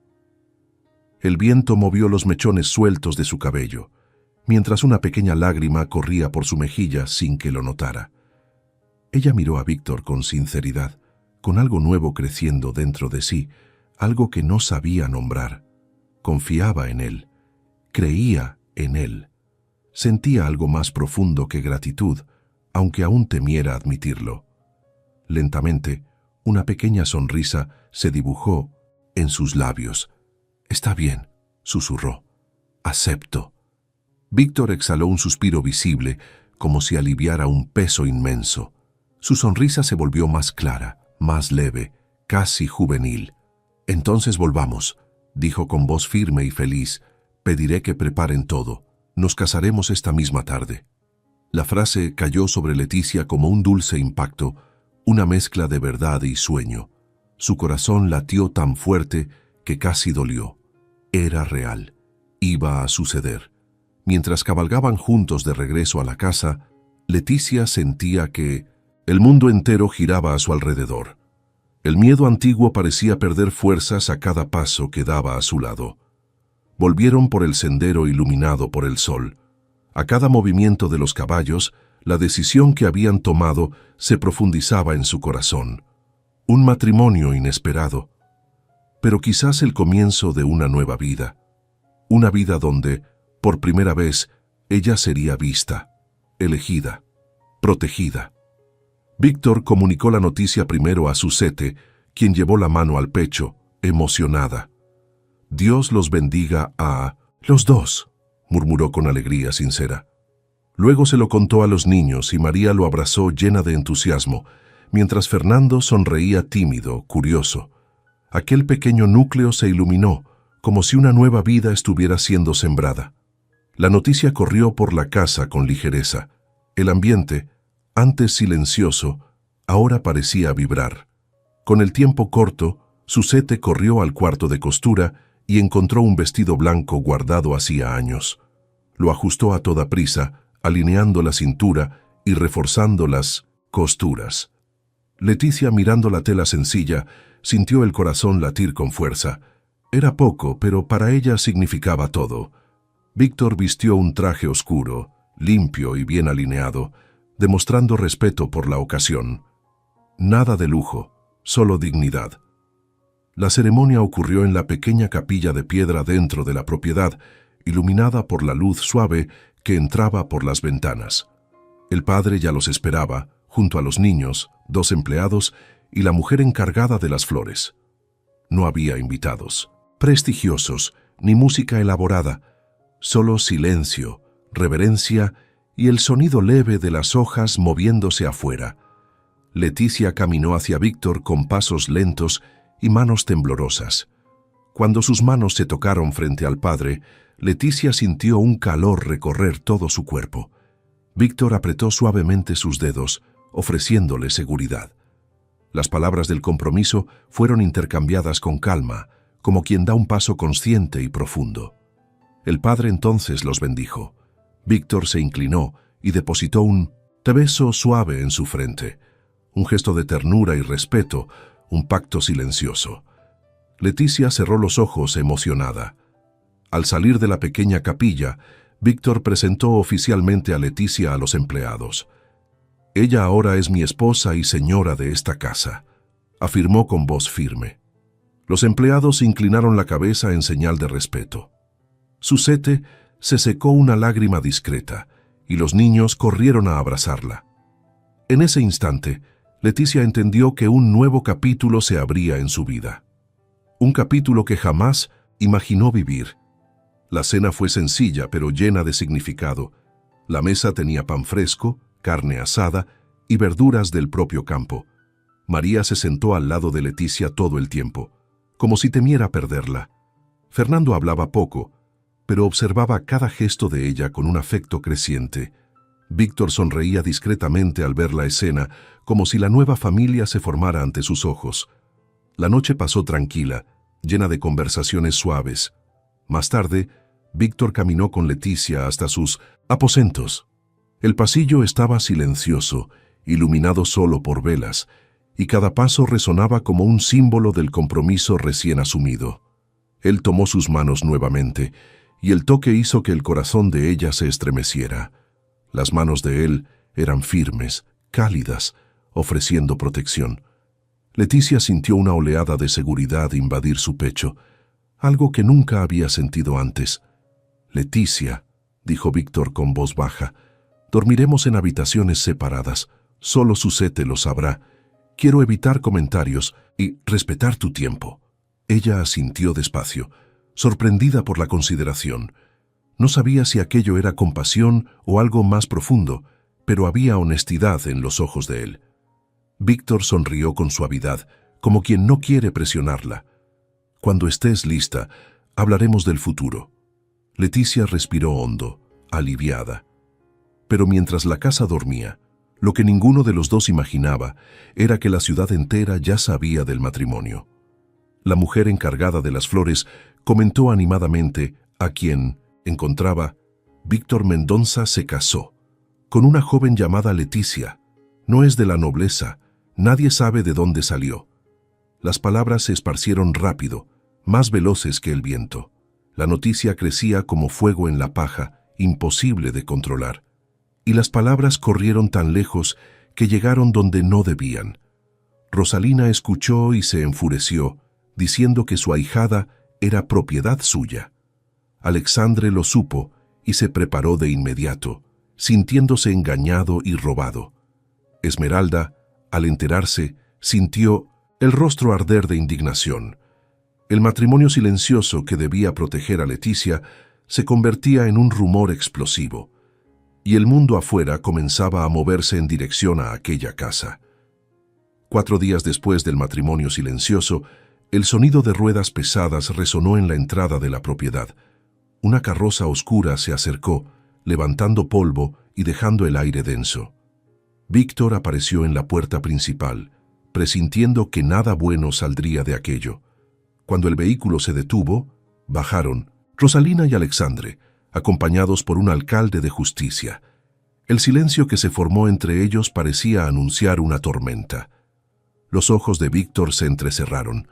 El viento movió los mechones sueltos de su cabello, mientras una pequeña lágrima corría por su mejilla sin que lo notara. Ella miró a Víctor con sinceridad, con algo nuevo creciendo dentro de sí, algo que no sabía nombrar. Confiaba en él, creía en él. Sentía algo más profundo que gratitud, aunque aún temiera admitirlo. Lentamente, una pequeña sonrisa se dibujó en sus labios. «Está bien», susurró. «Acepto». Víctor exhaló un suspiro visible, como si aliviara un peso inmenso. Su sonrisa se volvió más clara, más leve, casi juvenil. «Entonces volvamos», dijo con voz firme y feliz. «Pediré que preparen todo. Nos casaremos esta misma tarde». La frase cayó sobre Leticia como un dulce impacto, una mezcla de verdad y sueño. Su corazón latió tan fuerte que casi dolió. Era real. Iba a suceder. Mientras cabalgaban juntos de regreso a la casa, Leticia sentía que el mundo entero giraba a su alrededor. El miedo antiguo parecía perder fuerzas a cada paso que daba a su lado. Volvieron por el sendero iluminado por el sol. A cada movimiento de los caballos, la decisión que habían tomado se profundizaba en su corazón. Un matrimonio inesperado, pero quizás el comienzo de una nueva vida. Una vida donde, por primera vez, ella sería vista, elegida, protegida. Víctor comunicó la noticia primero a Suzette, quien llevó la mano al pecho, emocionada. «Dios los bendiga a los dos», murmuró con alegría sincera. Luego se lo contó a los niños y María lo abrazó llena de entusiasmo, mientras Fernando sonreía tímido, curioso. Aquel pequeño núcleo se iluminó, como si una nueva vida estuviera siendo sembrada. La noticia corrió por la casa con ligereza. El ambiente, antes silencioso, ahora parecía vibrar. Con el tiempo corto, Suzette corrió al cuarto de costura y encontró un vestido blanco guardado hacía años. Lo ajustó a toda prisa, alineando la cintura y reforzando las costuras. Leticia, mirando la tela sencilla, sintió el corazón latir con fuerza. Era poco, pero para ella significaba todo. Víctor vistió un traje oscuro, limpio y bien alineado, demostrando respeto por la ocasión. Nada de lujo, solo dignidad. La ceremonia ocurrió en la pequeña capilla de piedra dentro de la propiedad, iluminada por la luz suave que entraba por las ventanas. El padre ya los esperaba, junto a los niños, 2 empleados y la mujer encargada de las flores. No había invitados prestigiosos, ni música elaborada, solo silencio, reverencia y el sonido leve de las hojas moviéndose afuera. Leticia caminó hacia Víctor con pasos lentos y manos temblorosas. Cuando sus manos se tocaron frente al padre, Leticia sintió un calor recorrer todo su cuerpo. Víctor apretó suavemente sus dedos, ofreciéndole seguridad. Las palabras del compromiso fueron intercambiadas con calma, como quien da un paso consciente y profundo. El padre entonces los bendijo. Víctor se inclinó y depositó un beso suave en su frente. un gesto de ternura y respeto, un pacto silencioso. Leticia cerró los ojos emocionada. Al salir de la pequeña capilla, Víctor presentó oficialmente a Leticia a los empleados. «Ella ahora es mi esposa y señora de esta casa», afirmó con voz firme. Los empleados inclinaron la cabeza en señal de respeto. Suzette se secó una lágrima discreta y los niños corrieron a abrazarla. En ese instante, Leticia entendió que un nuevo capítulo se abría en su vida. Un capítulo que jamás imaginó vivir. La cena fue sencilla pero llena de significado. La mesa tenía pan fresco, carne asada y verduras del propio campo. María se sentó al lado de Leticia todo el tiempo, como si temiera perderla. Fernando hablaba poco, pero observaba cada gesto de ella con un afecto creciente. Víctor sonreía discretamente al ver la escena, como si la nueva familia se formara ante sus ojos. La noche pasó tranquila, llena de conversaciones suaves. Más tarde, Víctor caminó con Leticia hasta sus aposentos. El pasillo estaba silencioso, iluminado solo por velas, y cada paso resonaba como un símbolo del compromiso recién asumido. Él tomó sus manos nuevamente, y el toque hizo que el corazón de ella se estremeciera. Las manos de él eran firmes, cálidas, ofreciendo protección. Leticia sintió una oleada de seguridad invadir su pecho, algo que nunca había sentido antes. «Leticia», dijo Víctor con voz baja, «dormiremos en habitaciones separadas. Solo Suzette lo sabrá. Quiero evitar comentarios y respetar tu tiempo». Ella asintió despacio, sorprendida por la consideración. No sabía si aquello era compasión o algo más profundo, pero había honestidad en los ojos de él. Víctor sonrió con suavidad, como quien no quiere presionarla. «Cuando estés lista, hablaremos del futuro». Leticia respiró hondo, aliviada. Pero mientras la casa dormía, lo que ninguno de los dos imaginaba era que la ciudad entera ya sabía del matrimonio. La mujer encargada de las flores comentó animadamente a quien encontraba: «Víctor Mendoza se casó con una joven llamada Leticia. No es de la nobleza, nadie sabe de dónde salió». Las palabras se esparcieron rápido, más veloces que el viento. La noticia crecía como fuego en la paja, imposible de controlar. Y las palabras corrieron tan lejos que llegaron donde no debían. Rosalina escuchó y se enfureció, diciendo que su ahijada era propiedad suya. Alexandre lo supo y se preparó de inmediato, sintiéndose engañado y robado. Esmeralda, al enterarse, sintió el rostro arder de indignación. El matrimonio silencioso que debía proteger a Leticia se convertía en un rumor explosivo, y el mundo afuera comenzaba a moverse en dirección a aquella casa. 4 días después del matrimonio silencioso, el sonido de ruedas pesadas resonó en la entrada de la propiedad. Una carroza oscura se acercó, levantando polvo y dejando el aire denso. Víctor apareció en la puerta principal, presintiendo que nada bueno saldría de aquello. Cuando el vehículo se detuvo, bajaron Rosalina y Alexandre, acompañados por un alcalde de justicia. El silencio que se formó entre ellos parecía anunciar una tormenta. Los ojos de Víctor se entrecerraron.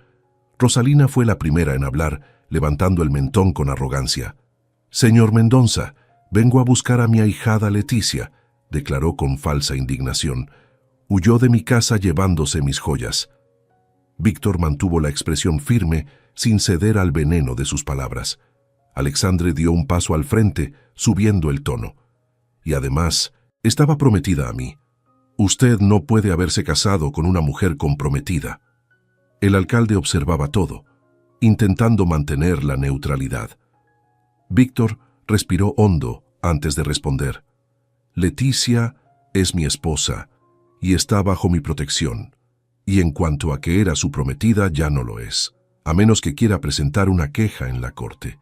Rosalina fue la primera en hablar, levantando el mentón con arrogancia. «Señor Mendoza, vengo a buscar a mi ahijada Leticia», declaró con falsa indignación. «Huyó de mi casa llevándose mis joyas». Víctor mantuvo la expresión firme, sin ceder al veneno de sus palabras. Alexandre dio un paso al frente, subiendo el tono. «Y además, estaba prometida a mí. Usted no puede haberse casado con una mujer comprometida». El alcalde observaba todo, intentando mantener la neutralidad. Víctor respiró hondo antes de responder. «Leticia es mi esposa y está bajo mi protección. Y en cuanto a que era su prometida, ya no lo es, a menos que quiera presentar una queja en la corte.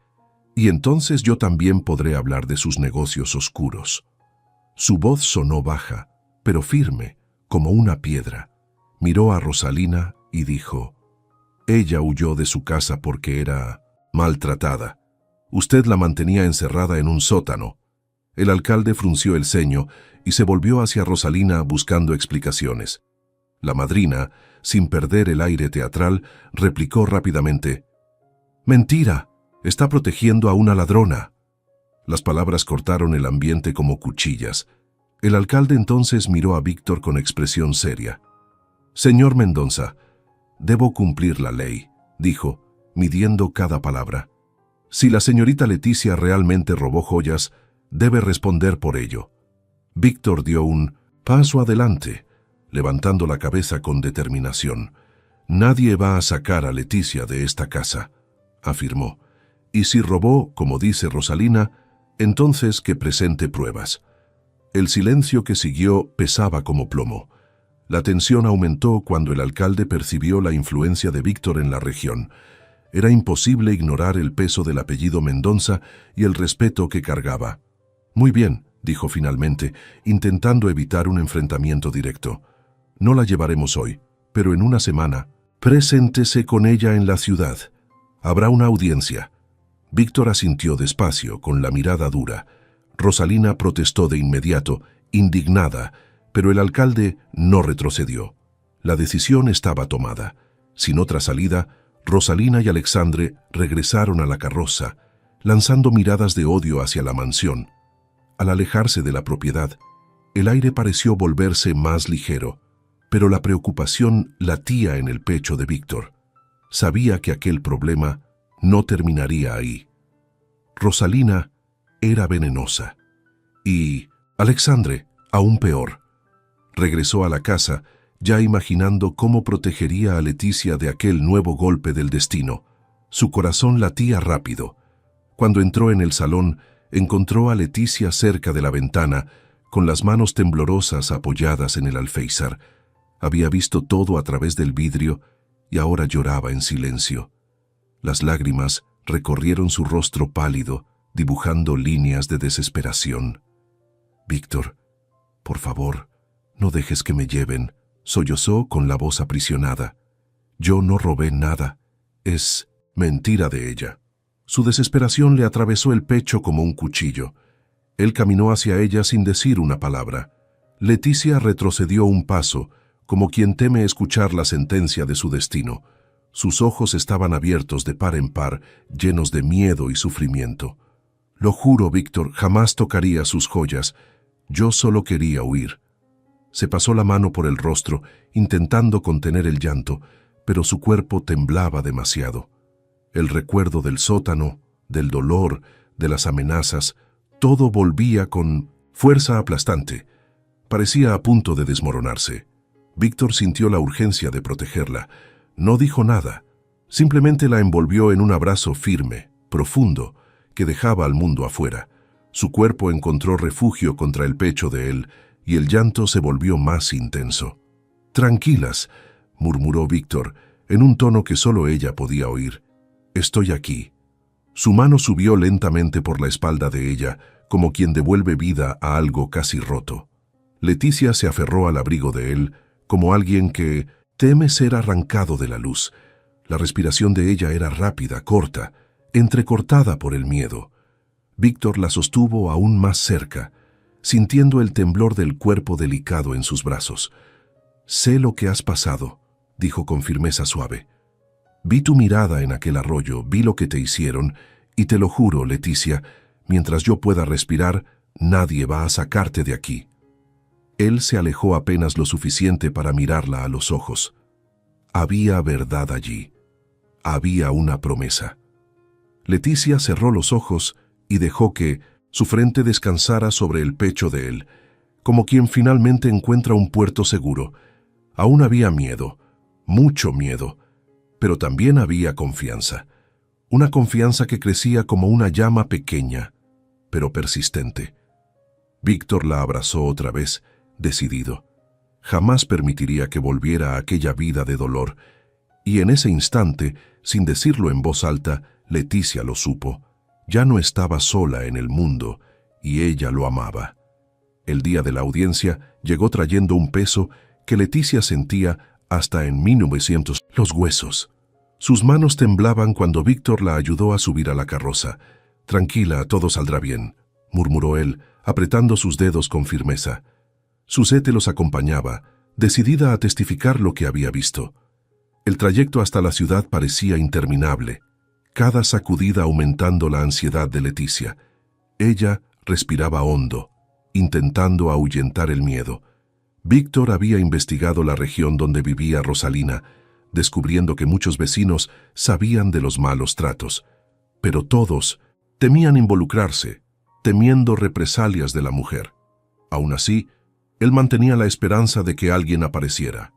Y entonces yo también podré hablar de sus negocios oscuros». Su voz sonó baja, pero firme, como una piedra. Miró a Rosalina y dijo: «Ella huyó de su casa porque era maltratada. Usted la mantenía encerrada en un sótano». El alcalde frunció el ceño y se volvió hacia Rosalina buscando explicaciones. La madrina, sin perder el aire teatral, replicó rápidamente: «Mentira, está protegiendo a una ladrona». Las palabras cortaron el ambiente como cuchillas. El alcalde entonces miró a Víctor con expresión seria. «Señor Mendonça, debo cumplir la ley», dijo, midiendo cada palabra. «Si la señorita Leticia realmente robó joyas, debe responder por ello». Víctor dio un paso adelante, levantando la cabeza con determinación. «Nadie va a sacar a Leticia de esta casa», afirmó. «Y si robó, como dice Rosalina, entonces que presente pruebas». El silencio que siguió pesaba como plomo. La tensión aumentó cuando el alcalde percibió la influencia de Víctor en la región. Era imposible ignorar el peso del apellido Mendonça y el respeto que cargaba. «Muy bien», dijo finalmente, intentando evitar un enfrentamiento directo. «No la llevaremos hoy, pero en una semana, preséntese con ella en la ciudad. Habrá una audiencia». Víctor asintió despacio, con la mirada dura. Rosalina protestó de inmediato, indignada, pero el alcalde no retrocedió. La decisión estaba tomada. Sin otra salida, Rosalina y Alexandre regresaron a la carroza, lanzando miradas de odio hacia la mansión. Al alejarse de la propiedad, el aire pareció volverse más ligero, pero la preocupación latía en el pecho de Víctor. Sabía que aquel problema no terminaría ahí. Rosalina era venenosa. Y Alexandre, aún peor. Regresó a la casa, ya imaginando cómo protegería a Leticia de aquel nuevo golpe del destino. Su corazón latía rápido. Cuando entró en el salón, encontró a Leticia cerca de la ventana, con las manos temblorosas apoyadas en el alféizar. Había visto todo a través del vidrio y ahora lloraba en silencio. Las lágrimas recorrieron su rostro pálido, dibujando líneas de desesperación. «Víctor, por favor, no dejes que me lleven», sollozó con la voz aprisionada. «Yo no robé nada. Es mentira de ella». Su desesperación le atravesó el pecho como un cuchillo. Él caminó hacia ella sin decir una palabra. Leticia retrocedió un paso, como quien teme escuchar la sentencia de su destino. Sus ojos estaban abiertos de par en par, llenos de miedo y sufrimiento. «Lo juro, Víctor, jamás tocaría sus joyas. Yo solo quería huir». Se pasó la mano por el rostro, intentando contener el llanto, pero su cuerpo temblaba demasiado. El recuerdo del sótano, del dolor, de las amenazas, todo volvía con fuerza aplastante. Parecía a punto de desmoronarse. Víctor sintió la urgencia de protegerla. No dijo nada, simplemente la envolvió en un abrazo firme, profundo, que dejaba al mundo afuera. Su cuerpo encontró refugio contra el pecho de él y el llanto se volvió más intenso. «Tranquilas», murmuró Víctor, en un tono que solo ella podía oír. «Estoy aquí». Su mano subió lentamente por la espalda de ella, como quien devuelve vida a algo casi roto. Leticia se aferró al abrigo de él, como alguien que teme ser arrancado de la luz. La respiración de ella era rápida, corta, entrecortada por el miedo. Víctor la sostuvo aún más cerca, sintiendo el temblor del cuerpo delicado en sus brazos. «Sé lo que has pasado», dijo con firmeza suave. «Vi tu mirada en aquel arroyo, vi lo que te hicieron, y te lo juro, Leticia, mientras yo pueda respirar, nadie va a sacarte de aquí». Él se alejó apenas lo suficiente para mirarla a los ojos. Había verdad allí. Había una promesa. Leticia cerró los ojos y dejó que su frente descansara sobre el pecho de él, como quien finalmente encuentra un puerto seguro. Aún había miedo, mucho miedo, pero también había confianza. Una confianza que crecía como una llama pequeña, pero persistente. Víctor la abrazó otra vez, decidido. Jamás permitiría que volviera a aquella vida de dolor, y en ese instante, sin decirlo en voz alta, Leticia lo supo. Ya no estaba sola en el mundo, y ella lo amaba. El día de la audiencia llegó trayendo un peso que Leticia sentía hasta en 1900 los huesos. Sus manos temblaban cuando Víctor la ayudó a subir a la carroza. «Tranquila, todo saldrá bien», murmuró él, apretando sus dedos con firmeza. Suzette los acompañaba, decidida a testificar lo que había visto. El trayecto hasta la ciudad parecía interminable, cada sacudida aumentando la ansiedad de Leticia. Ella respiraba hondo, intentando ahuyentar el miedo. Víctor había investigado la región donde vivía Rosalina, descubriendo que muchos vecinos sabían de los malos tratos, pero todos temían involucrarse, temiendo represalias de la mujer. Aún así, él mantenía la esperanza de que alguien apareciera.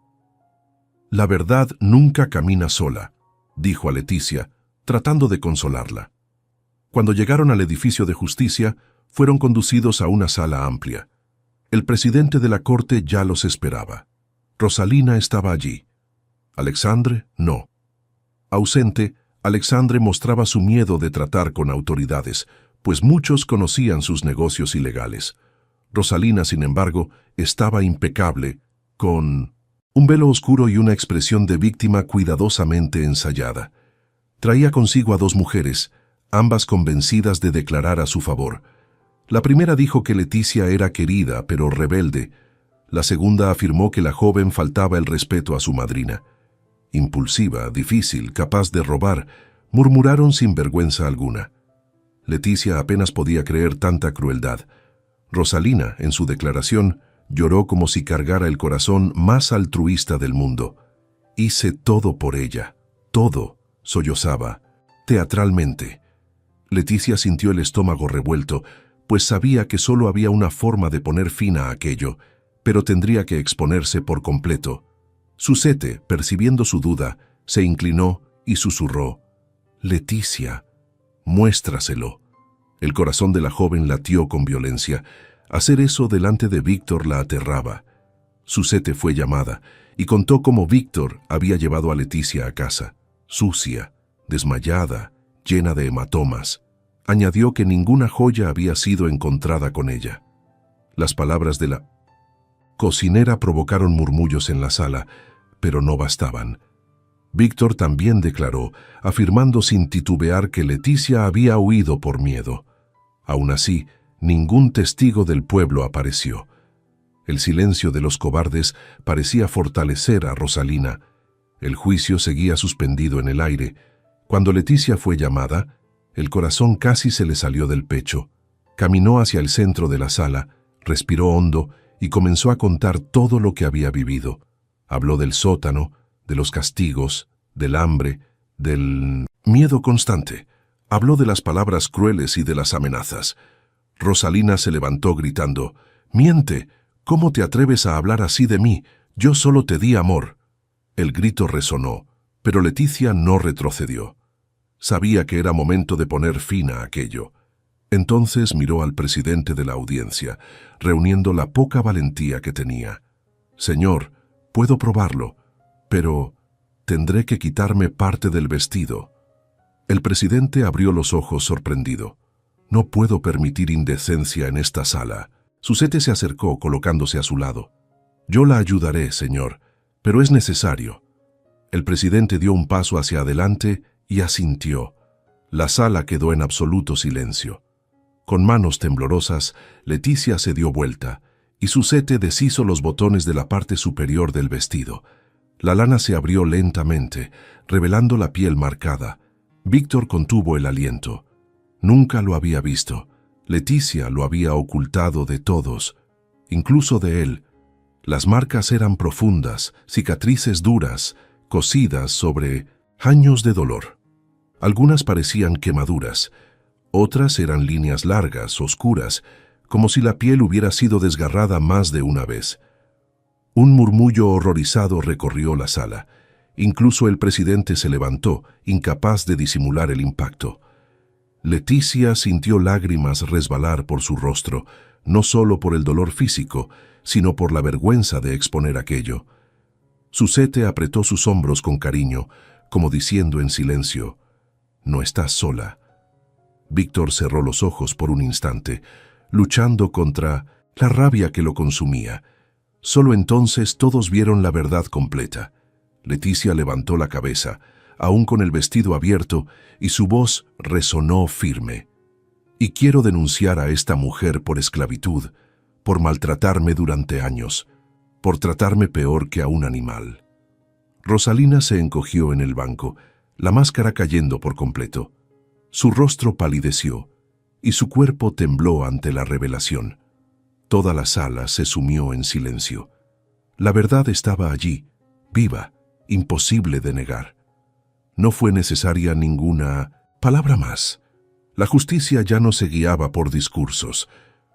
«La verdad nunca camina sola», dijo a Leticia, tratando de consolarla. Cuando llegaron al edificio de justicia, fueron conducidos a una sala amplia. El presidente de la corte ya los esperaba. Rosalina estaba allí. Alexandre, no. Ausente, Alexandre mostraba su miedo de tratar con autoridades, pues muchos conocían sus negocios ilegales. Rosalina, sin embargo, estaba impecable, con un velo oscuro y una expresión de víctima cuidadosamente ensayada. Traía consigo a dos mujeres, ambas convencidas de declarar a su favor. La primera dijo que Leticia era querida, pero rebelde. La segunda afirmó que la joven faltaba el respeto a su madrina. Impulsiva, difícil, capaz de robar, murmuraron sin vergüenza alguna. Leticia apenas podía creer tanta crueldad. Rosalina, en su declaración, lloró como si cargara el corazón más altruista del mundo. «Hice todo por ella, todo», sollozaba, teatralmente. Leticia sintió el estómago revuelto, pues sabía que solo había una forma de poner fin a aquello, pero tendría que exponerse por completo. Suzette, percibiendo su duda, se inclinó y susurró: «Leticia, muéstraselo». El corazón de la joven latió con violencia. Hacer eso delante de Víctor la aterraba. Suzette fue llamada y contó cómo Víctor había llevado a Leticia a casa, sucia, desmayada, llena de hematomas. Añadió que ninguna joya había sido encontrada con ella. Las palabras de la cocinera provocaron murmullos en la sala, pero no bastaban. Víctor también declaró, afirmando sin titubear que Leticia había huido por miedo. Aún así, ningún testigo del pueblo apareció. El silencio de los cobardes parecía fortalecer a Rosalina. El juicio seguía suspendido en el aire. Cuando Leticia fue llamada, el corazón casi se le salió del pecho. Caminó hacia el centro de la sala, respiró hondo y comenzó a contar todo lo que había vivido. Habló del sótano, de los castigos, del hambre, del miedo constante. Habló de las palabras crueles y de las amenazas. Rosalina se levantó gritando: «¡Miente! ¿Cómo te atreves a hablar así de mí? Yo solo te di amor». El grito resonó, pero Leticia no retrocedió. Sabía que era momento de poner fin a aquello. Entonces miró al presidente de la audiencia, reuniendo la poca valentía que tenía. «Señor, puedo probarlo, pero tendré que quitarme parte del vestido». El presidente abrió los ojos sorprendido. «No puedo permitir indecencia en esta sala». Suzette se acercó, colocándose a su lado. «Yo la ayudaré, señor, pero es necesario». El presidente dio un paso hacia adelante y asintió. La sala quedó en absoluto silencio. Con manos temblorosas, Leticia se dio vuelta, y Suzette deshizo los botones de la parte superior del vestido. La lana se abrió lentamente, revelando la piel marcada. Víctor contuvo el aliento. Nunca lo había visto. Leticia lo había ocultado de todos, incluso de él. Las marcas eran profundas, cicatrices duras, cosidas sobre años de dolor. Algunas parecían quemaduras, otras eran líneas largas, oscuras, como si la piel hubiera sido desgarrada más de una vez. Un murmullo horrorizado recorrió la sala. Incluso el presidente se levantó, incapaz de disimular el impacto. Leticia sintió lágrimas resbalar por su rostro, no solo por el dolor físico, sino por la vergüenza de exponer aquello. Suzette apretó sus hombros con cariño, como diciendo en silencio: «No estás sola». Víctor cerró los ojos por un instante, luchando contra la rabia que lo consumía. Solo entonces todos vieron la verdad completa. Leticia levantó la cabeza, aún con el vestido abierto, y su voz resonó firme. «Y quiero denunciar a esta mujer por esclavitud, por maltratarme durante años. por tratarme peor que a un animal. Rosalina se encogió en el banco, la máscara cayendo por completo. Su rostro palideció y su cuerpo tembló ante la revelación. Toda la sala se sumió en silencio. La verdad estaba allí, viva, imposible de negar. No fue necesaria ninguna palabra más. La justicia ya no se guiaba por discursos.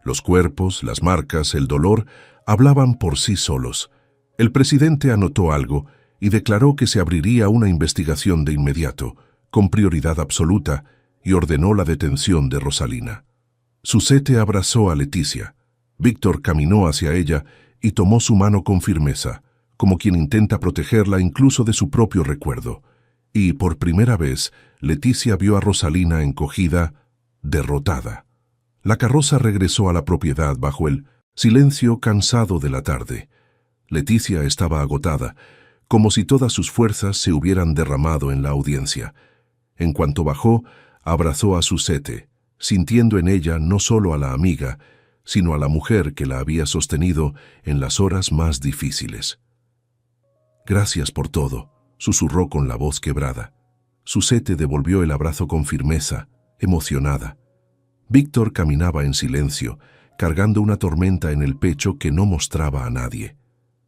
Los cuerpos, las marcas, el dolor hablaban por sí solos. El presidente anotó algo y declaró que se abriría una investigación de inmediato, con prioridad absoluta, y ordenó la detención de Rosalina. Suzette abrazó a Leticia. Víctor caminó hacia ella y tomó su mano con firmeza, como quien intenta protegerla incluso de su propio recuerdo. Y por primera vez, Leticia vio a Rosalina encogida, derrotada. La carroza regresó a la propiedad bajo el silencio cansado de la tarde. Leticia estaba agotada, como si todas sus fuerzas se hubieran derramado en la audiencia. En cuanto bajó, abrazó a Suzette, sintiendo en ella no solo a la amiga, sino a la mujer que la había sostenido en las horas más difíciles. «Gracias por todo», susurró con la voz quebrada. Suzette devolvió el abrazo con firmeza, emocionada. Víctor caminaba en silencio, cargando una tormenta en el pecho que no mostraba a nadie.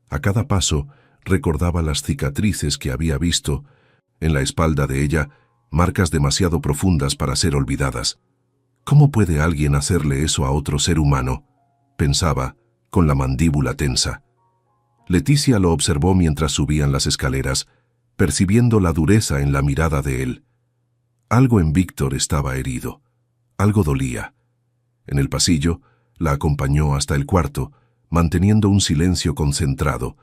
A cada paso recordaba las cicatrices que había visto, en la espalda de ella, marcas demasiado profundas para ser olvidadas. ¿Cómo puede alguien hacerle eso a otro ser humano?, pensaba, con la mandíbula tensa. Leticia lo observó mientras subían las escaleras, percibiendo la dureza en la mirada de él. Algo en Víctor estaba herido. Algo dolía. En el pasillo, la acompañó hasta el cuarto, manteniendo un silencio concentrado,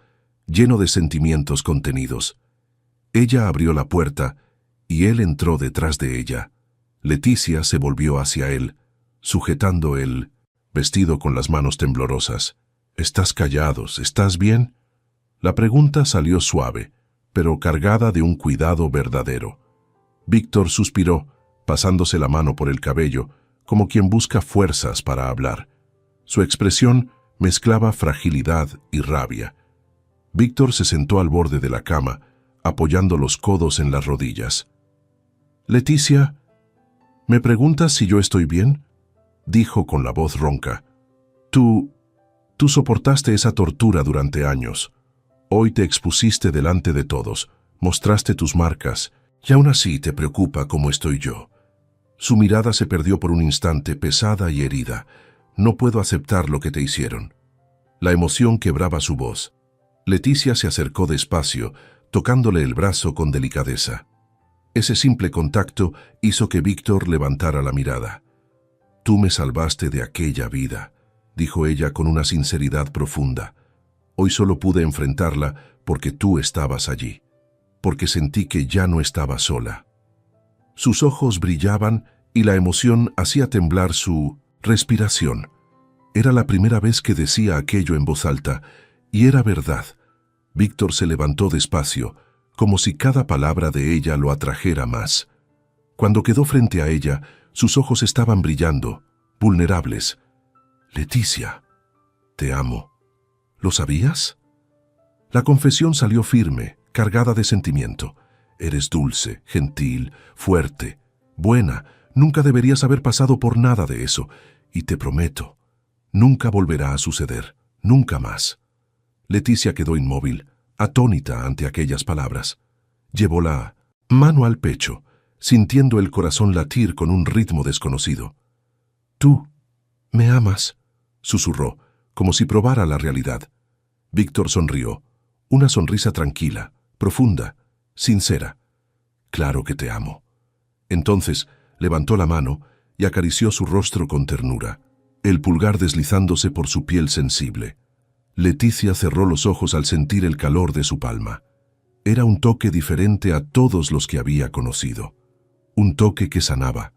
lleno de sentimientos contenidos. Ella abrió la puerta y él entró detrás de ella. Leticia se volvió hacia él, sujetando el vestido con las manos temblorosas. «¿Estás callados? ¿Estás bien?» La pregunta salió suave, pero cargada de un cuidado verdadero. Víctor suspiró, pasándose la mano por el cabello, como quien busca fuerzas para hablar. Su expresión mezclaba fragilidad y rabia. Víctor se sentó al borde de la cama, apoyando los codos en las rodillas. «Leticia, ¿me preguntas si yo estoy bien?», dijo con la voz ronca. Tú soportaste esa tortura durante años. Hoy te expusiste delante de todos, mostraste tus marcas, y aún así te preocupa cómo estoy yo». Su mirada se perdió por un instante, pesada y herida. «No puedo aceptar lo que te hicieron». La emoción quebraba su voz. Leticia se acercó despacio, tocándole el brazo con delicadeza. Ese simple contacto hizo que Víctor levantara la mirada. «Tú me salvaste de aquella vida», dijo ella con una sinceridad profunda. «Hoy solo pude enfrentarla porque tú estabas allí, porque sentí que ya no estaba sola». Sus ojos brillaban y la emoción hacía temblar su respiración. Era la primera vez que decía aquello en voz alta, y era verdad. Víctor se levantó despacio, como si cada palabra de ella lo atrajera más. Cuando quedó frente a ella, sus ojos estaban brillando, vulnerables. «Leticia, te amo. ¿Lo sabías?» La confesión salió firme, cargada de sentimiento. «Eres dulce, gentil, fuerte, buena. Nunca deberías haber pasado por nada de eso. Y te prometo, nunca volverá a suceder. Nunca más». Leticia quedó inmóvil, atónita ante aquellas palabras. Llevó la mano al pecho, sintiendo el corazón latir con un ritmo desconocido. «Tú me amas», susurró, como si probara la realidad. Víctor sonrió, una sonrisa tranquila, profunda, sincera. «Claro que te amo». Entonces levantó la mano y acarició su rostro con ternura, el pulgar deslizándose por su piel sensible. Leticia cerró los ojos al sentir el calor de su palma. Era un toque diferente a todos los que había conocido. Un toque que sanaba.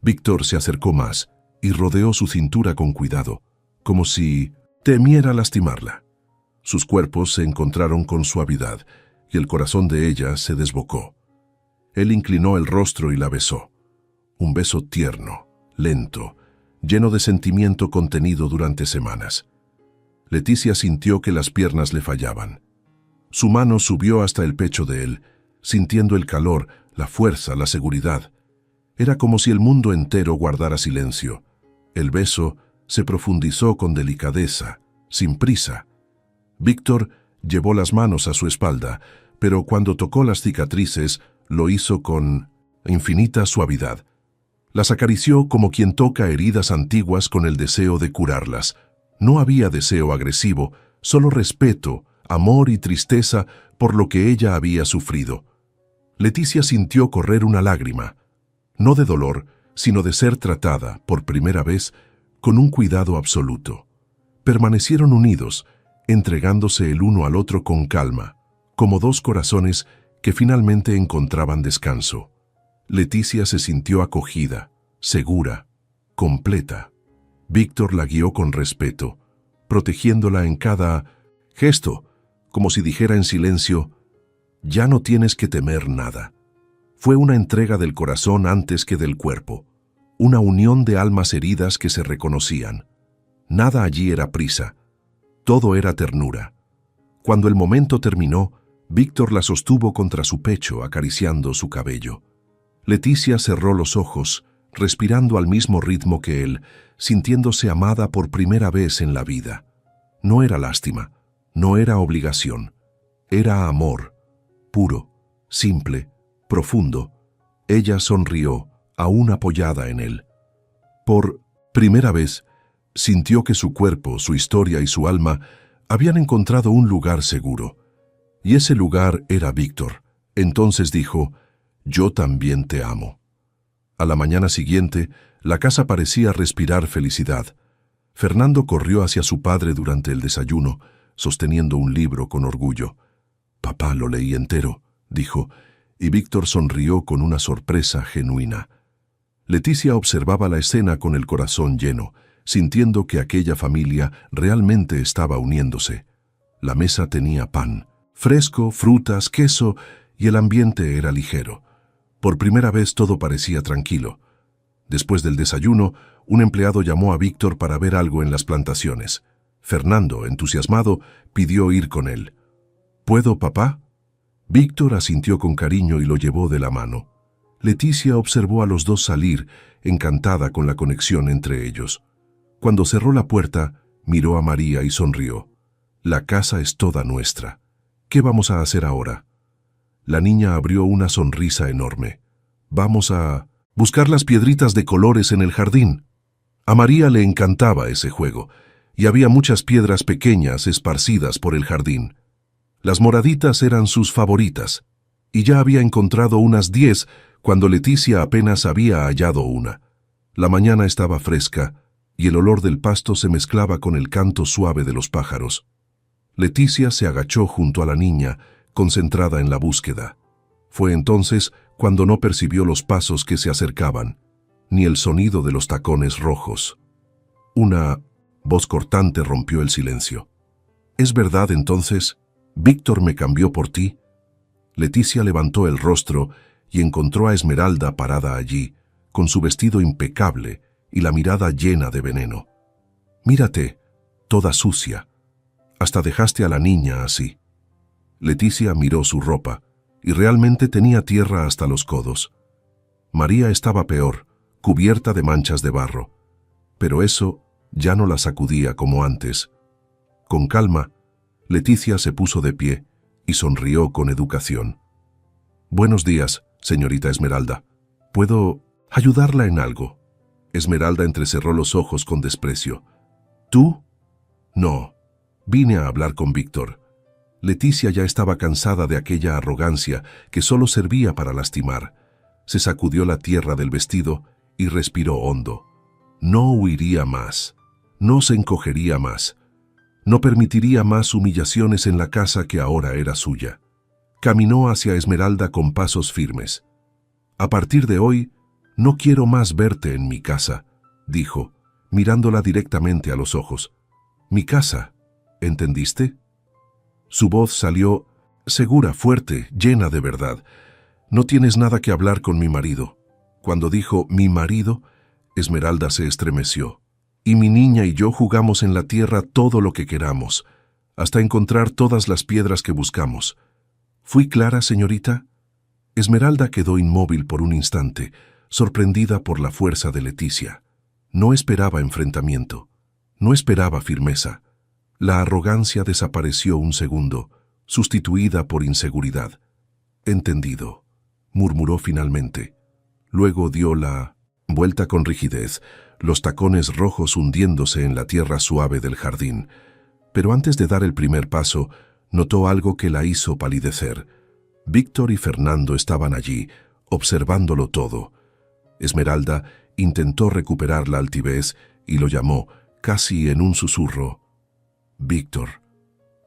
Víctor se acercó más y rodeó su cintura con cuidado, como si temiera lastimarla. Sus cuerpos se encontraron con suavidad y el corazón de ella se desbocó. Él inclinó el rostro y la besó. Un beso tierno, lento, lleno de sentimiento contenido durante semanas. Leticia sintió que las piernas le fallaban. Su mano subió hasta el pecho de él, sintiendo el calor, la fuerza, la seguridad. Era como si el mundo entero guardara silencio. El beso se profundizó con delicadeza, sin prisa. Víctor llevó las manos a su espalda, pero cuando tocó las cicatrices, lo hizo con infinita suavidad. Las acarició como quien toca heridas antiguas con el deseo de curarlas. No había deseo agresivo, solo respeto, amor y tristeza por lo que ella había sufrido. Leticia sintió correr una lágrima, no de dolor, sino de ser tratada, por primera vez, con un cuidado absoluto. Permanecieron unidos, entregándose el uno al otro con calma, como dos corazones que finalmente encontraban descanso. Leticia se sintió acogida, segura, completa. Víctor la guió con respeto, protegiéndola en cada gesto, como si dijera en silencio: «Ya no tienes que temer nada». Fue una entrega del corazón antes que del cuerpo, una unión de almas heridas que se reconocían. Nada allí era prisa, todo era ternura. Cuando el momento terminó, Víctor la sostuvo contra su pecho, acariciando su cabello. Leticia cerró los ojos, respirando al mismo ritmo que él, sintiéndose amada por primera vez en la vida. No era lástima, no era obligación, era amor, puro, simple, profundo. Ella sonrió, aún apoyada en él. Por primera vez, sintió que su cuerpo, su historia y su alma habían encontrado un lugar seguro. Y ese lugar era Víctor. Entonces dijo: «Yo también te amo». A la mañana siguiente, la casa parecía respirar felicidad. Fernando corrió hacia su padre durante el desayuno, sosteniendo un libro con orgullo. «Papá, lo leí entero», dijo, y Víctor sonrió con una sorpresa genuina. Leticia observaba la escena con el corazón lleno, sintiendo que aquella familia realmente estaba uniéndose. La mesa tenía pan, fresco, frutas, queso, y el ambiente era ligero. Por primera vez todo parecía tranquilo. Después del desayuno, un empleado llamó a Víctor para ver algo en las plantaciones. Fernando, entusiasmado, pidió ir con él. «¿Puedo, papá?». Víctor asintió con cariño y lo llevó de la mano. Leticia observó a los dos salir, encantada con la conexión entre ellos. Cuando cerró la puerta, miró a María y sonrió. «La casa es toda nuestra. ¿Qué vamos a hacer ahora?». La niña abrió una sonrisa enorme. «Vamos a buscar las piedritas de colores en el jardín». A María le encantaba ese juego, y había muchas piedras pequeñas esparcidas por el jardín. Las moraditas eran sus favoritas, y ya había encontrado unas 10 cuando Leticia apenas había hallado una. La mañana estaba fresca, y el olor del pasto se mezclaba con el canto suave de los pájaros. Leticia se agachó junto a la niña, concentrada en la búsqueda. Fue entonces cuando no percibió los pasos que se acercaban, ni el sonido de los tacones rojos. Una voz cortante rompió el silencio. «¿Es verdad entonces? ¿Víctor me cambió por ti?». Leticia levantó el rostro y encontró a Esmeralda parada allí, con su vestido impecable y la mirada llena de veneno. «Mírate, toda sucia. Hasta dejaste a la niña así». Leticia miró su ropa, y realmente tenía tierra hasta los codos. María estaba peor, cubierta de manchas de barro, pero eso ya no la sacudía como antes. Con calma, Leticia se puso de pie y sonrió con educación. «Buenos días, señorita Esmeralda. ¿Puedo ayudarla en algo?». Esmeralda entrecerró los ojos con desprecio. «¿Tú?». «No, vine a hablar con Víctor». Leticia ya estaba cansada de aquella arrogancia que solo servía para lastimar. Se sacudió la tierra del vestido y respiró hondo. No huiría más, no se encogería más, no permitiría más humillaciones en la casa que ahora era suya. Caminó hacia Esmeralda con pasos firmes. «A partir de hoy, no quiero más verte en mi casa», dijo, mirándola directamente a los ojos. «Mi casa, ¿entendiste?». Su voz salió segura, fuerte, llena de verdad. «No tienes nada que hablar con mi marido». Cuando dijo «mi marido», Esmeralda se estremeció. y mi niña y yo jugamos en la tierra todo lo que queramos, hasta encontrar todas las piedras que buscamos. ¿Fui clara, señorita? Esmeralda quedó inmóvil por un instante, sorprendida por la fuerza de Leticia. No esperaba enfrentamiento, no esperaba firmeza. La arrogancia desapareció un segundo, sustituida por inseguridad. «Entendido», murmuró finalmente. Luego dio la vuelta con rigidez, los tacones rojos hundiéndose en la tierra suave del jardín. Pero antes de dar el primer paso, notó algo que la hizo palidecer. Víctor y Fernando estaban allí, observándolo todo. Esmeralda intentó recuperar la altivez y lo llamó, casi en un susurro, «Víctor».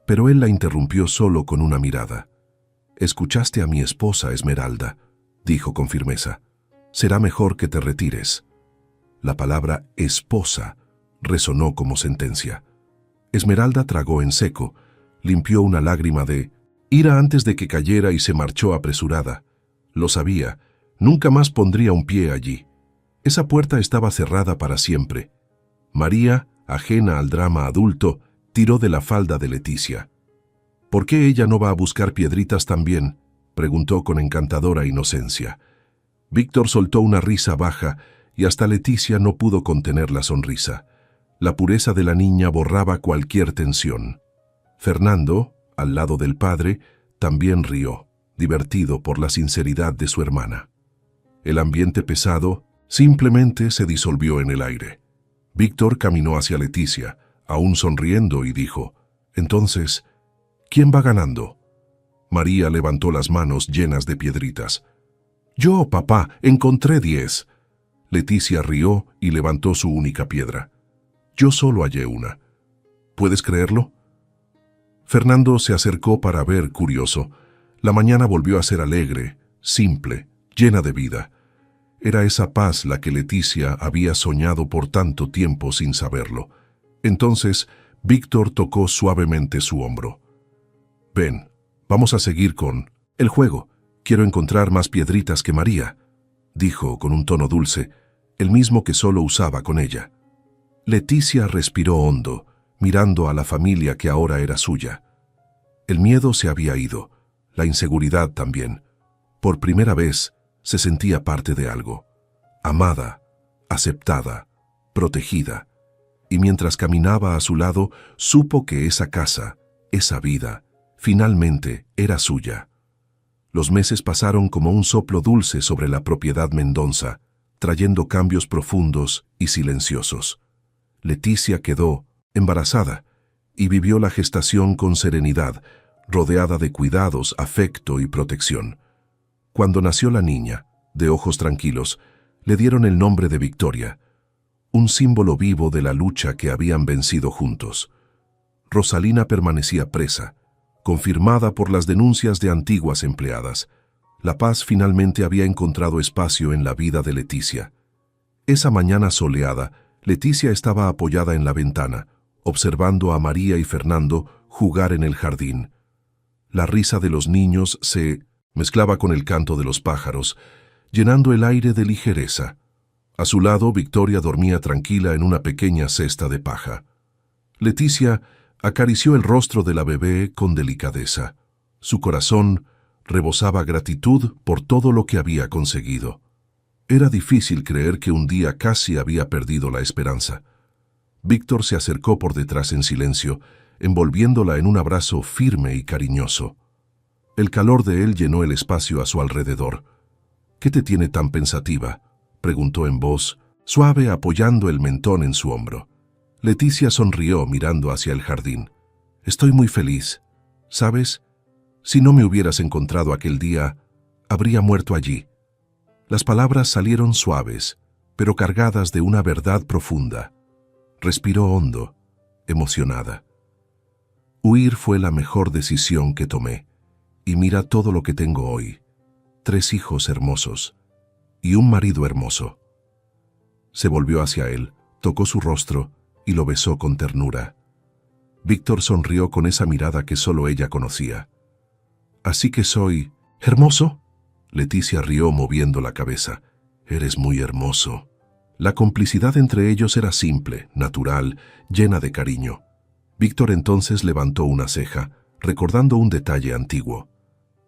Pero él la interrumpió solo con una mirada. «Escuchaste a mi esposa, Esmeralda», dijo con firmeza. «Será mejor que te retires». La palabra esposa resonó como sentencia. Esmeralda tragó en seco, limpió una lágrima de ira antes de que cayera y se marchó apresurada. Lo sabía, nunca más pondría un pie allí. Esa puerta estaba cerrada para siempre. María, ajena al drama adulto, tiró de la falda de Leticia. «¿Por qué ella no va a buscar piedritas también?», preguntó con encantadora inocencia. Víctor soltó una risa baja y hasta Leticia no pudo contener la sonrisa. La pureza de la niña borraba cualquier tensión. Fernando, al lado del padre, también rió, divertido por la sinceridad de su hermana. El ambiente pesado simplemente se disolvió en el aire. Víctor caminó hacia Leticia, aún sonriendo, y dijo, «Entonces, ¿quién va ganando?». María levantó las manos llenas de piedritas. «Yo, papá, encontré 10». Leticia rió y levantó su única piedra. «Yo solo hallé una». «¿Puedes creerlo?». Fernando se acercó para ver, curioso. La mañana volvió a ser alegre, simple, llena de vida. Era esa paz la que Leticia había soñado por tanto tiempo sin saberlo. Entonces, Víctor tocó suavemente su hombro. «Ven, vamos a seguir con el juego. Quiero encontrar más piedritas que María», dijo con un tono dulce, el mismo que solo usaba con ella. Leticia respiró hondo, mirando a la familia que ahora era suya. El miedo se había ido, la inseguridad también. Por primera vez se sentía parte de algo, amada, aceptada, protegida. Y mientras caminaba a su lado, supo que esa casa, esa vida, finalmente era suya. Los meses pasaron como un soplo dulce sobre la propiedad Mendonça, trayendo cambios profundos y silenciosos. Leticia quedó embarazada y vivió la gestación con serenidad, rodeada de cuidados, afecto y protección. Cuando nació la niña, de ojos tranquilos, le dieron el nombre de Victoria, un símbolo vivo de la lucha que habían vencido juntos. Rosalina permanecía presa, confirmada por las denuncias de antiguas empleadas. La paz finalmente había encontrado espacio en la vida de Leticia. Esa mañana soleada, Leticia estaba apoyada en la ventana, observando a María y Fernando jugar en el jardín. La risa de los niños se mezclaba con el canto de los pájaros, llenando el aire de ligereza. A su lado, Victoria dormía tranquila en una pequeña cesta de paja. Leticia acarició el rostro de la bebé con delicadeza. Su corazón rebosaba gratitud por todo lo que había conseguido. Era difícil creer que un día casi había perdido la esperanza. Víctor se acercó por detrás en silencio, envolviéndola en un abrazo firme y cariñoso. El calor de él llenó el espacio a su alrededor. «¿Qué te tiene tan pensativa?», preguntó en voz suave, apoyando el mentón en su hombro. Leticia sonrió mirando hacia el jardín. «Estoy muy feliz. ¿Sabes? Si no me hubieras encontrado aquel día, habría muerto allí». Las palabras salieron suaves, pero cargadas de una verdad profunda. Respiró hondo, emocionada. «Huir fue la mejor decisión que tomé, y mira todo lo que tengo hoy. 3 hijos hermosos y un marido hermoso». Se volvió hacia él, tocó su rostro y lo besó con ternura. Víctor sonrió con esa mirada que solo ella conocía. «¿Así que soy hermoso?». Leticia rió moviendo la cabeza. «Eres muy hermoso». La complicidad entre ellos era simple, natural, llena de cariño. Víctor entonces levantó una ceja, recordando un detalle antiguo.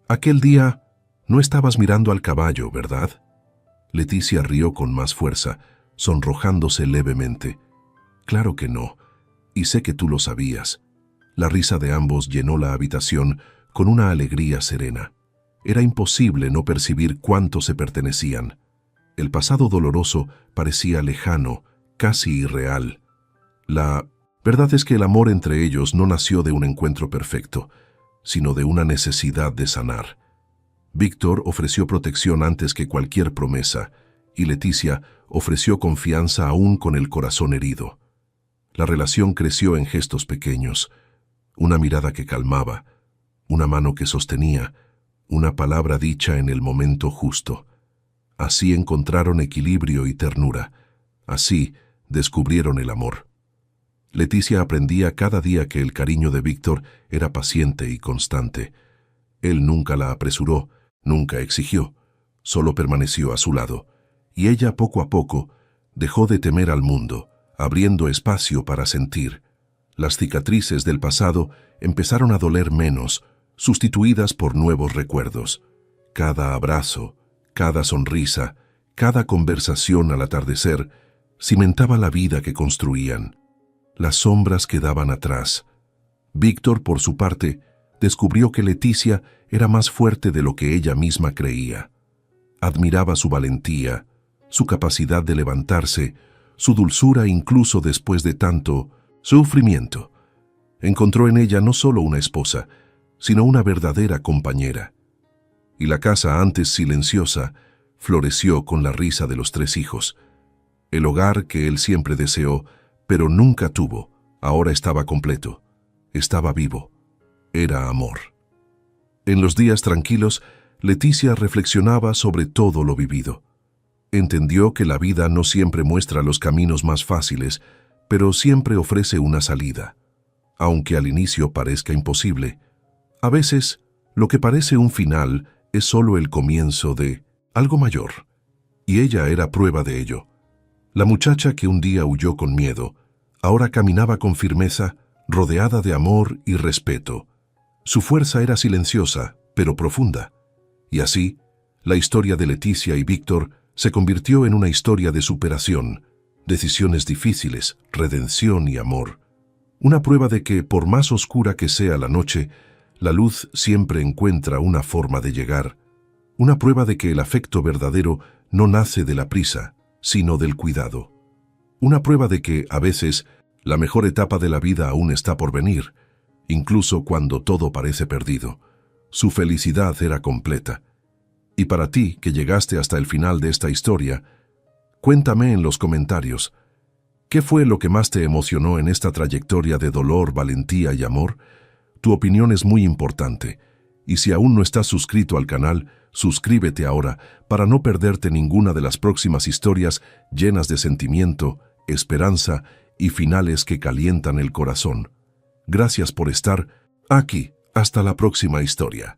Aquel día no estabas mirando al caballo, ¿verdad? Leticia rió con más fuerza, sonrojándose levemente. Claro que no, y sé que tú lo sabías. La risa de ambos llenó la habitación con una alegría serena. Era imposible no percibir cuánto se pertenecían. El pasado doloroso parecía lejano, casi irreal. La verdad es que el amor entre ellos no nació de un encuentro perfecto, sino de una necesidad de sanar. Víctor ofreció protección antes que cualquier promesa, y Leticia ofreció confianza aún con el corazón herido. La relación creció en gestos pequeños, una mirada que calmaba, una mano que sostenía, una palabra dicha en el momento justo. Así encontraron equilibrio y ternura. Así descubrieron el amor. Leticia aprendía cada día que el cariño de Víctor era paciente y constante. Él nunca la apresuró, nunca exigió, solo permaneció a su lado, y ella poco a poco dejó de temer al mundo, abriendo espacio para sentir. Las cicatrices del pasado empezaron a doler menos, sustituidas por nuevos recuerdos. Cada abrazo, cada sonrisa, cada conversación al atardecer cimentaba la vida que construían. Las sombras quedaban atrás. Víctor, por su parte, descubrió que Leticia era más fuerte de lo que ella misma creía. Admiraba su valentía, su capacidad de levantarse, su dulzura incluso después de tanto sufrimiento. Encontró en ella no solo una esposa, sino una verdadera compañera. Y la casa, antes silenciosa, floreció con la risa de los 3 hijos. El hogar que él siempre deseó, pero nunca tuvo, ahora estaba completo, estaba vivo, era amor. En los días tranquilos, Leticia reflexionaba sobre todo lo vivido. Entendió que la vida no siempre muestra los caminos más fáciles, pero siempre ofrece una salida. Aunque al inicio parezca imposible, a veces lo que parece un final es solo el comienzo de algo mayor. Y ella era prueba de ello. La muchacha que un día huyó con miedo, ahora caminaba con firmeza, rodeada de amor y respeto. Su fuerza era silenciosa, pero profunda. Y así, la historia de Leticia y Víctor se convirtió en una historia de superación, decisiones difíciles, redención y amor. Una prueba de que, por más oscura que sea la noche, la luz siempre encuentra una forma de llegar. Una prueba de que el afecto verdadero no nace de la prisa, sino del cuidado. Una prueba de que, a veces, la mejor etapa de la vida aún está por venir, incluso cuando todo parece perdido. Su felicidad era completa. Y para ti, que llegaste hasta el final de esta historia, cuéntame en los comentarios, ¿qué fue lo que más te emocionó en esta trayectoria de dolor, valentía y amor? Tu opinión es muy importante, y si aún no estás suscrito al canal, suscríbete ahora para no perderte ninguna de las próximas historias llenas de sentimiento, esperanza y finales que calientan el corazón. Gracias por estar aquí. Hasta la próxima historia.